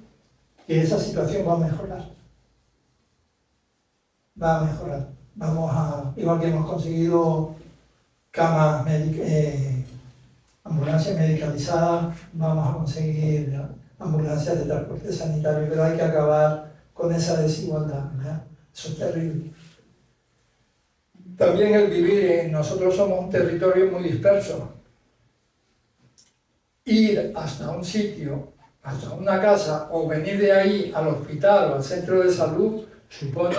que esa situación va a mejorar. Va a mejorar. Igual que hemos conseguido camas, ambulancias medicalizadas, vamos a conseguir ambulancias de transporte sanitario, pero hay que acabar con esa desigualdad, ¿verdad? Eso es terrible. También el vivir, nosotros somos un territorio muy disperso. Ir hasta un sitio, hasta una casa, o venir de ahí al hospital o al centro de salud, supone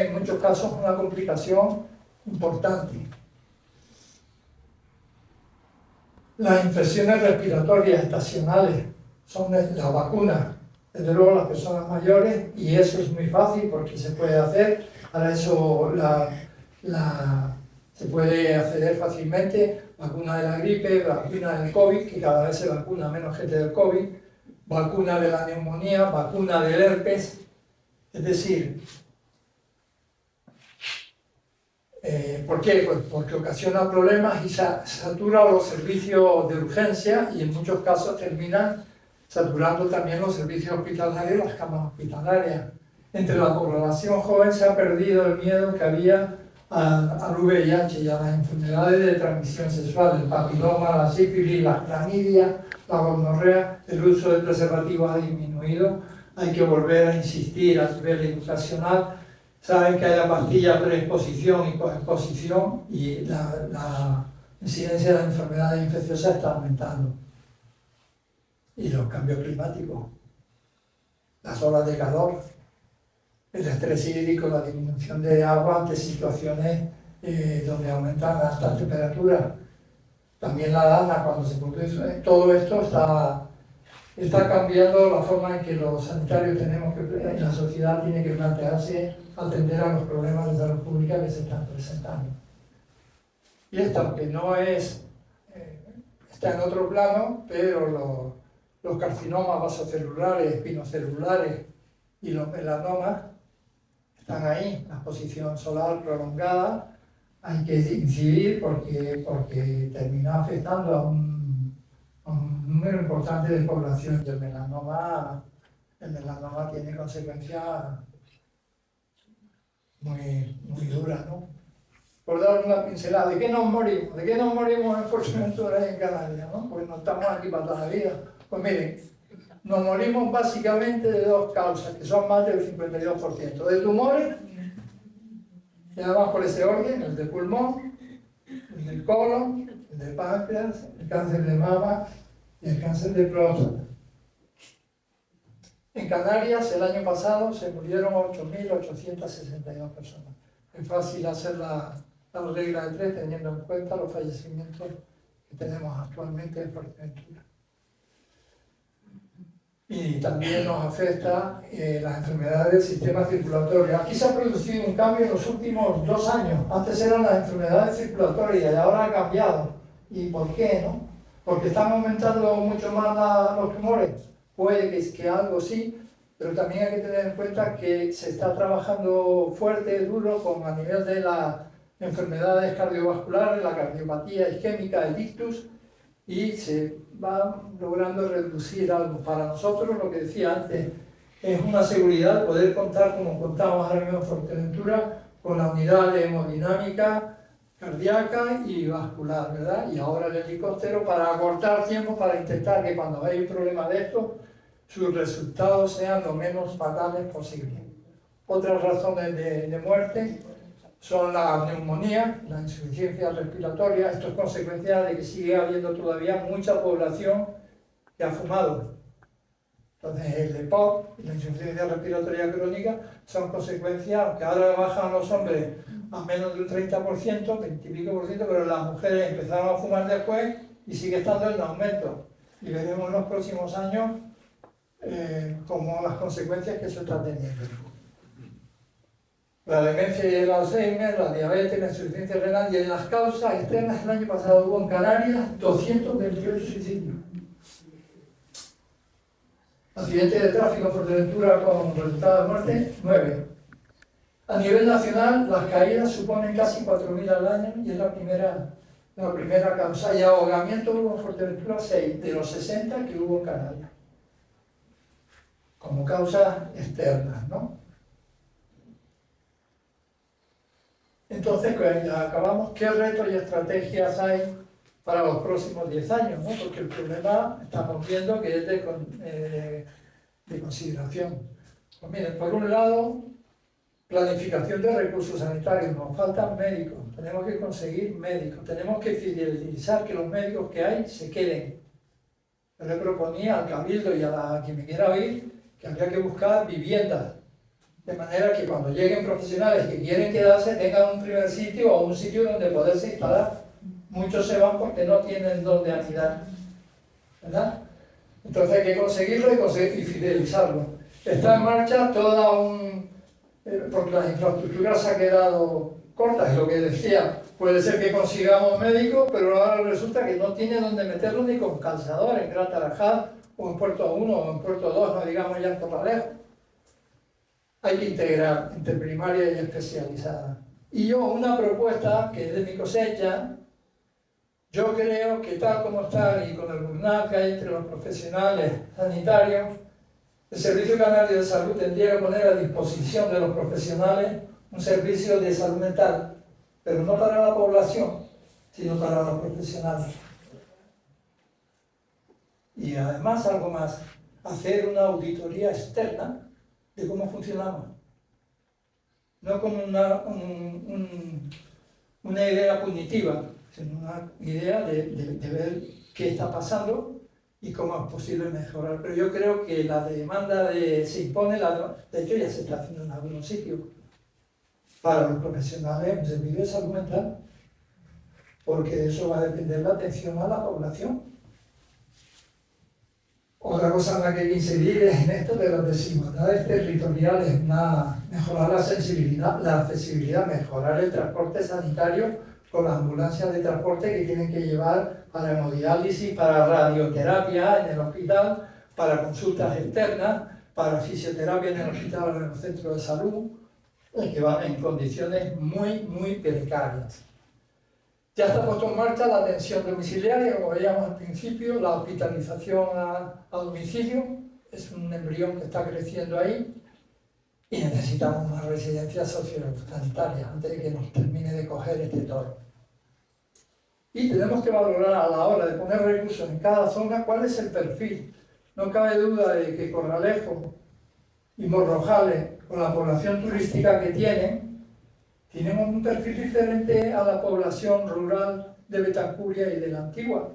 en muchos casos una complicación importante. Las infecciones respiratorias estacionales son las vacunas, desde luego las personas mayores, y eso es muy fácil porque se puede hacer. Para eso se puede acceder fácilmente, vacuna de la gripe, vacuna del COVID, que cada vez se vacuna menos gente del COVID, vacuna de la neumonía, vacuna del herpes. Es decir, ¿por qué? Pues porque ocasiona problemas y satura los servicios de urgencia y en muchos casos termina saturando también los servicios hospitalarios, las camas hospitalarias. Entre la población joven se ha perdido el miedo que había al VIH y a las enfermedades de transmisión sexual, el papiloma, la sífilis, la clamidia, la gonorrea. El uso de preservativos ha disminuido. Hay que volver a insistir a nivel educacional. Saben que hay la pastilla preexposición y posexposición y la incidencia de las enfermedades infecciosas está aumentando. Y los cambios climáticos, las olas de calor, el estrés hídrico, la disminución de agua ante situaciones donde aumentan las temperaturas. También la dana, cuando se produce, todo esto está cambiando la forma en que los sanitarios la sociedad tiene que plantearse atender a los problemas de salud pública que se están presentando. Y esto, aunque no está en otro plano, pero los carcinomas vasocelulares, espinocelulares y los melanomas están ahí. La exposición solar prolongada hay que incidir porque termina afectando a un número importante de población. Y el melanoma tiene consecuencias muy duras, ¿no? Por dar una pincelada, ¿de qué nos morimos? ¿De qué nos morimos en Fuerteventura y en Canarias, ¿no? Pues no estamos aquí para toda la vida. Pues miren, nos morimos básicamente de dos causas, que son más del 52%. De tumores, y además por ese orden, el de pulmón, el del colon, el de páncreas, el cáncer de mama y el cáncer de próstata. En Canarias, el año pasado, se murieron 8.862 personas. Es fácil hacer la regla de 3 teniendo en cuenta los fallecimientos que tenemos actualmente en Fuerteventura. Y también nos afecta las enfermedades del sistema circulatorio. Aquí se ha producido un cambio en los últimos 2 años. Antes eran las enfermedades circulatorias y ahora ha cambiado. ¿Y por qué, no? Porque están aumentando mucho más los tumores. Puede que algo sí, pero también hay que tener en cuenta que se está trabajando fuerte, duro, a nivel de las enfermedades cardiovasculares, la cardiopatía isquémica, el ictus, y se va logrando reducir algo. Para nosotros, lo que decía antes, es una seguridad poder contar, como contamos ahora mismo en Fuerteventura, con la unidad de hemodinámica cardíaca y vascular, ¿verdad? Y ahora el helicóptero para acortar tiempo, para intentar que cuando hay un problema de esto, sus resultados sean lo menos fatales posible. Otras razones de muerte son la neumonía, la insuficiencia respiratoria. Esto es consecuencia de que sigue habiendo todavía mucha población que ha fumado. Entonces el EPOC, la insuficiencia respiratoria crónica, son consecuencias, aunque ahora bajan los hombres a menos del 30%, 20 y pico %, pero las mujeres empezaron a fumar después y sigue estando en aumento. Y veremos en los próximos años como las consecuencias que eso está teniendo. La demencia y el Alzheimer, la diabetes, la insuficiencia renal, y en las causas externas el año pasado hubo en Canarias 228 suicidios. Accidentes de tráfico en Fuerteventura con resultado de muerte, 9. A nivel nacional, las caídas suponen casi 4.000 al año y es la primera causa. Y ahogamiento hubo en Fuerteventura 6, de los 60 que hubo en Canarias. Como causas externas, ¿no? Entonces, pues ya acabamos. ¿Qué retos y estrategias hay para los próximos 10 años? ¿No? Porque el problema estamos viendo que es de consideración. Pues miren, por un lado, planificación de recursos sanitarios. Nos faltan médicos, tenemos que conseguir médicos, tenemos que fidelizar que los médicos que hay se queden. Yo le proponía al Cabildo y a quien me quiera oír que habría que buscar viviendas, de manera que cuando lleguen profesionales que quieren quedarse tengan un primer sitio o un sitio donde poderse instalar. Muchos se van porque no tienen dónde anidar, ¿verdad? Entonces hay que conseguirlo y fidelizarlo. Está en marcha porque las infraestructuras se han quedado cortas, es lo que decía. Puede ser que consigamos médicos, pero ahora resulta que no tiene dónde meterlos ni con calzador en Gran Tarajal, o en Puerto 1 o en Puerto 2, no digamos ya en Torralejo. Hay que integrar entre primaria y especializada. Y yo, una propuesta que es de mi cosecha, yo creo que tal como está y con el burnout que hay entre los profesionales sanitarios, el Servicio Canario de Salud tendría que poner a disposición de los profesionales un servicio de salud mental, pero no para la población, sino para los profesionales. Y además, algo más, hacer una auditoría externa de cómo funcionamos. No como una idea punitiva, sino una idea de ver qué está pasando y cómo es posible mejorar. Pero yo creo que la demanda se impone, de hecho ya se está haciendo en algunos sitios, para los profesionales un servicio de salud mental, porque de eso va a depender la atención a la población. Otra cosa en la que hay que incidir es en esto de las desigualdades territoriales, mejorar la accesibilidad, mejorar el transporte sanitario con las ambulancias de transporte que tienen que llevar para hemodiálisis, para radioterapia en el hospital, para consultas externas, para fisioterapia en el hospital o en el centro de salud, que van en condiciones muy, muy precarias. Ya está puesto en marcha la atención domiciliaria, como veíamos al principio, la hospitalización a domicilio, es un embrión que está creciendo ahí, y necesitamos una residencia sociosanitaria antes de que nos termine de coger este toro. Y tenemos que valorar a la hora de poner recursos en cada zona cuál es el perfil. No cabe duda de que Corralejo y Morrojales, con la población turística que tienen un perfil diferente a la población rural de Betancuria y de la Antigua,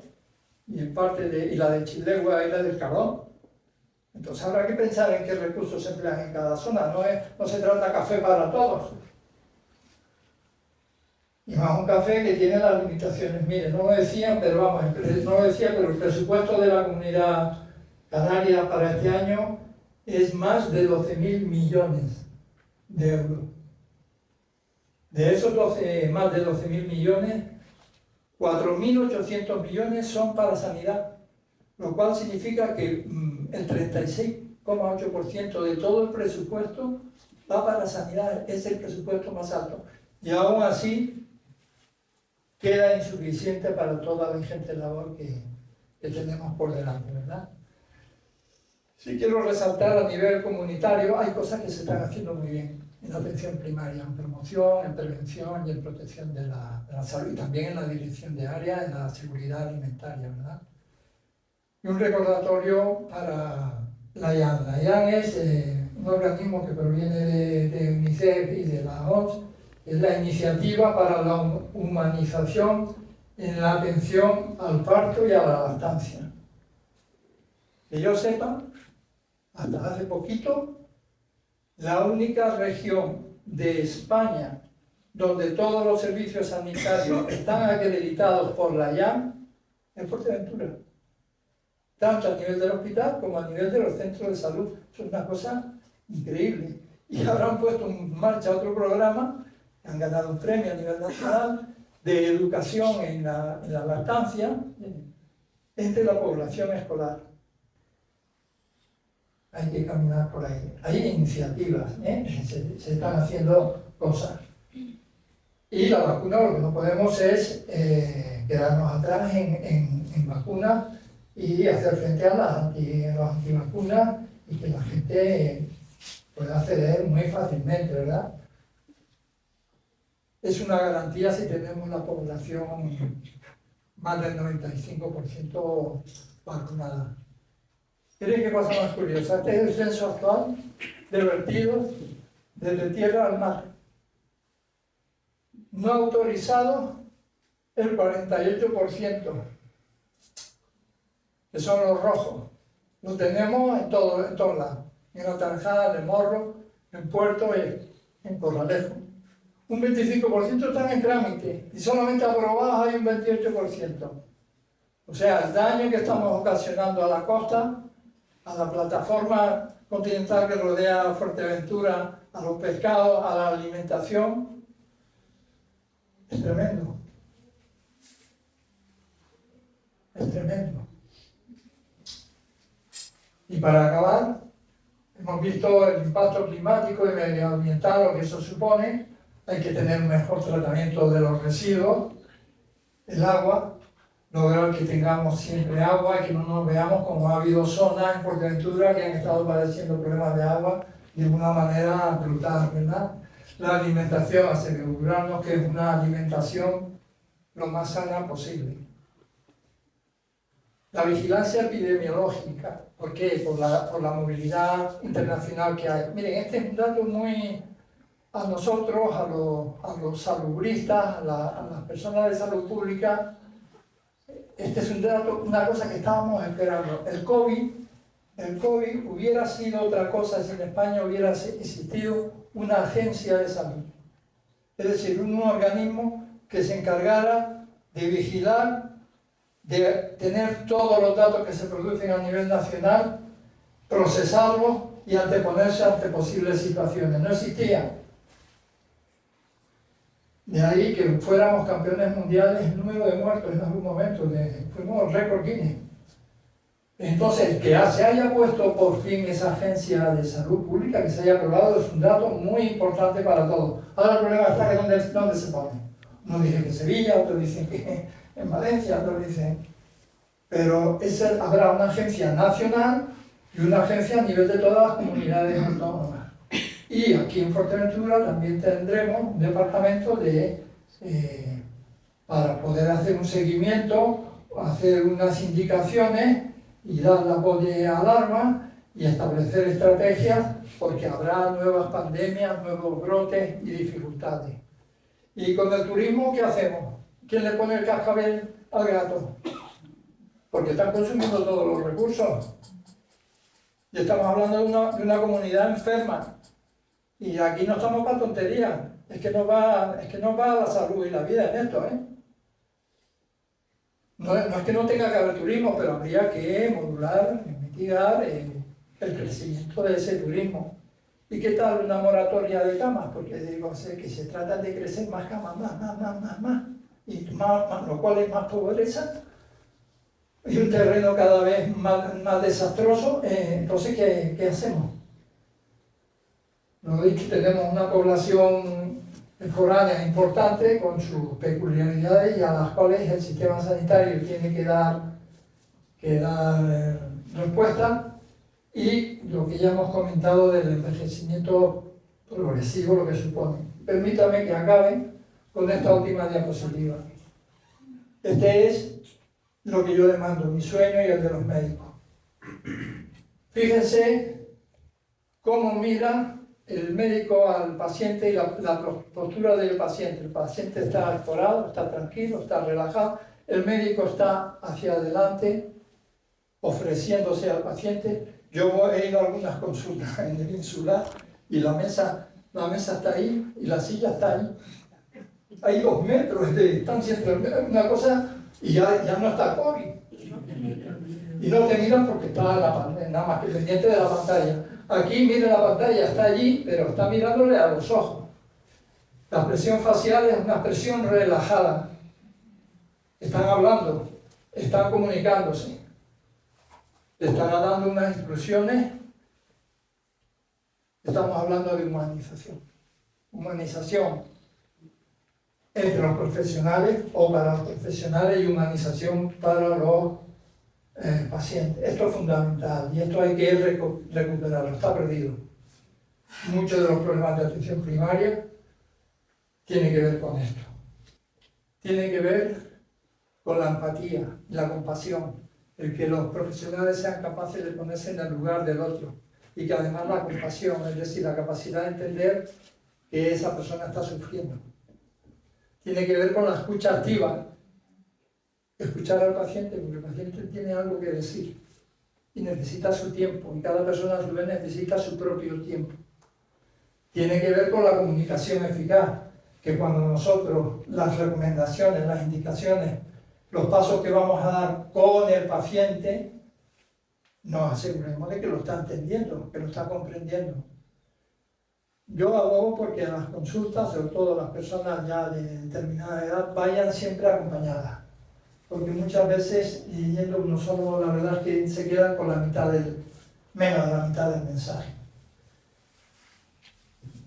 y en parte y la de Chilegua y la del Cardón. Entonces habrá que pensar en qué recursos se emplean en cada zona, no se trata de café para todos. Y más un café que tiene las limitaciones. Miren, no lo decía, pero el presupuesto de la Comunidad Canaria para este año es más de 12.000 millones de euros. De esos más de 12.000 millones, 4.800 millones son para sanidad, lo cual significa que el 36,8% de todo el presupuesto va para sanidad, es el presupuesto más alto. Y aún así queda insuficiente para toda la ingente labor que tenemos por delante, ¿verdad? Sí quiero resaltar a nivel comunitario, hay cosas que se están haciendo muy bien en la atención primaria, en promoción, en prevención y en protección de la salud, y también en la dirección de área, en la seguridad alimentaria, ¿verdad? Y un recordatorio para la IAN. La IAN es un organismo que proviene de UNICEF y de la OMS, es la Iniciativa para la Humanización en la Atención al Parto y a la Lactancia. Que yo sepa, hasta hace poquito, la única región de España donde todos los servicios sanitarios están acreditados por la IAN es Fuerteventura. Tanto a nivel del hospital como a nivel de los centros de salud. Eso es una cosa increíble. Y habrán puesto en marcha otro programa, han ganado un premio a nivel nacional, de educación en la lactancia entre la población escolar. Hay que caminar por ahí. Hay iniciativas, se están haciendo cosas. Y la vacuna, lo que no podemos es quedarnos atrás en vacunas y hacer frente a los antivacunas y que la gente pueda acceder muy fácilmente, ¿verdad? Es una garantía si tenemos la población más del 95% vacunada. ¿Queréis qué cosa más curiosa? Este es el censo actual de vertidos desde tierra al mar. No autorizado el 48%, que son los rojos. Lo tenemos en todos lados. En La Tarajada, en El Morro, en Puerto y en Corralejo. Un 25% están en trámite y solamente aprobados hay un 28%. O sea, el daño que estamos ocasionando a la costa, a la plataforma continental que rodea a Fuerteventura, a los pescados, a la alimentación, es tremendo. Es tremendo. Y para acabar, hemos visto el impacto climático y medioambiental, lo que eso supone. Hay que tener un mejor tratamiento de los residuos, el agua, lograr que tengamos siempre agua y que no nos veamos como ha habido zonas en Fuerteventura que han estado padeciendo problemas de agua de una manera brutal, ¿verdad? La alimentación, asegurarnos que es una alimentación lo más sana posible. La vigilancia epidemiológica, ¿por qué? Por la movilidad internacional que hay. Miren, este es un dato muy... a nosotros, a los salubristas, a las personas de salud pública, este es un dato, una cosa que estábamos esperando. El COVID hubiera sido otra cosa si en España hubiera existido una agencia de salud. Es decir, un organismo que se encargara de vigilar, de tener todos los datos que se producen a nivel nacional, procesarlos y anteponerse ante posibles situaciones. No existía. De ahí que fuéramos campeones mundiales en número de muertos en algún momento, fuimos récord Guinness. Entonces, que se haya puesto por fin esa agencia de salud pública, que se haya aprobado, es un dato muy importante para todos. Ahora el problema está que ¿dónde se pone? Unos dicen que en Sevilla, otros dicen que en Valencia, otros dicen... Pero habrá una agencia nacional y una agencia a nivel de todas las comunidades autónomas. Y aquí en Fuerteventura también tendremos un departamento para poder hacer un seguimiento, hacer unas indicaciones y dar la voz de alarma y establecer estrategias porque habrá nuevas pandemias, nuevos brotes y dificultades. Y con el turismo, ¿qué hacemos? ¿Quién le pone el cascabel al gato? Porque están consumiendo todos los recursos. Y estamos hablando de una comunidad enferma. Y aquí no estamos para tonterías. Es que no va la salud y la vida en esto, ¿eh? No es que no tenga que haber turismo, pero habría que modular, mitigar el crecimiento de ese turismo. ¿Y qué tal una moratoria de camas? Porque digo, sé que se trata de crecer más camas, más. Y más, lo cual es más pobreza. Y un terreno cada vez más desastroso. Entonces, ¿qué hacemos? Lo dicho, tenemos una población foránea importante con sus peculiaridades y a las cuales el sistema sanitario tiene que que dar respuesta, y lo que ya hemos comentado del envejecimiento progresivo, lo que supone. Permítame que acabe con esta última diapositiva. Este es lo que yo demando, mi sueño y el de los médicos. Fíjense cómo mira el médico al paciente y la postura del paciente. El paciente está escorado, está tranquilo, está relajado. El médico está hacia adelante, ofreciéndose al paciente. Yo he ido a algunas consultas en el Insular y la mesa está ahí y la silla está ahí. Hay 2 metros de distancia entre una cosa y ya no está COVID. Y no te miran porque está nada más que pendiente de la pantalla. Aquí mira la pantalla, está allí, pero está mirándole a los ojos. La expresión facial es una expresión relajada. Están hablando, están comunicándose. Le están dando unas instrucciones. Estamos hablando de humanización. Humanización entre los profesionales o para los profesionales y humanización para los pacientes. Esto es fundamental y esto hay que recuperarlo, está perdido. Muchos de los problemas de atención primaria tienen que ver con esto. Tienen que ver con la empatía, la compasión, el que los profesionales sean capaces de ponerse en el lugar del otro y que además la compasión, es decir, la capacidad de entender que esa persona está sufriendo. Tiene que ver con la escucha activa. Escuchar al paciente, porque el paciente tiene algo que decir y necesita su tiempo, y cada persona a su vez necesita su propio tiempo. Tiene que ver con la comunicación eficaz, que cuando nosotros las recomendaciones, las indicaciones, los pasos que vamos a dar con el paciente, nos aseguremos de que lo está entendiendo, que lo está comprendiendo. Yo abogo porque a las consultas, sobre todo las personas ya de determinada edad, vayan siempre acompañadas. Porque muchas veces, yendo uno solo, la verdad es que se quedan con menos de la mitad del mensaje.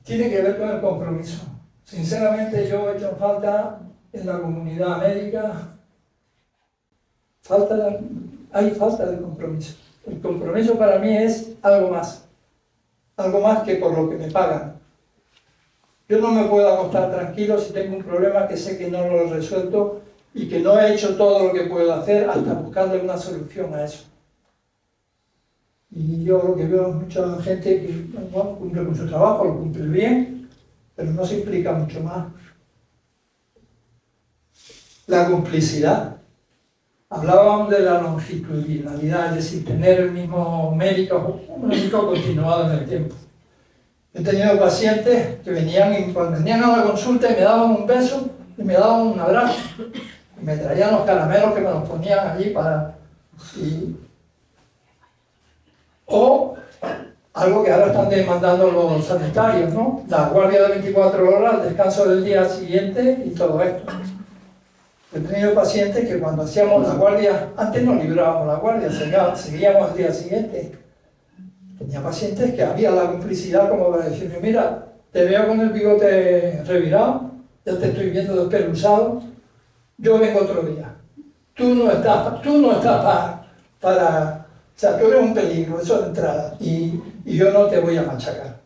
Tiene que ver con el compromiso. Sinceramente, yo he hecho falta en la comunidad médica, hay falta de compromiso. El compromiso para mí es algo más que por lo que me pagan. Yo no me puedo acostar tranquilo si tengo un problema que sé que no lo he resuelto y que no he hecho todo lo que puedo hacer hasta buscarle una solución a eso. Y yo lo que veo es mucha gente que cumple con su trabajo, lo cumple bien, pero no se implica mucho más. La complicidad. Hablábamos de la longitudinalidad, es decir, tener el mismo médico continuado en el tiempo. He tenido pacientes que cuando venían a la consulta y me daban un beso y me daban un abrazo. Y me traían los caramelos que me los ponían allí o algo que ahora están demandando los sanitarios, ¿no? La guardia de 24 horas, el descanso del día siguiente y todo esto. He tenido pacientes que cuando hacíamos la guardia, antes no librábamos la guardia, seguíamos al día siguiente. Tenía pacientes que había la complicidad como para decirme, mira, te veo con el bigote revirado, ya te estoy viendo despeluzado, yo vengo otro día. Tú no estás para... O sea, tú eres un peligro, eso de entrada, y yo no te voy a machacar.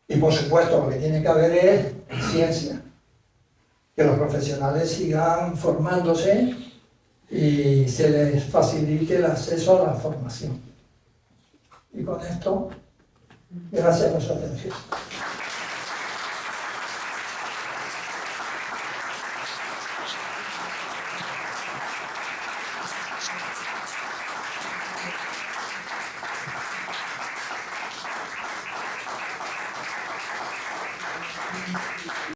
Y por supuesto, lo que tiene que haber es ciencia. Que los profesionales sigan formándose y se les facilite el acceso a la formación. Y con esto, gracias por su atención.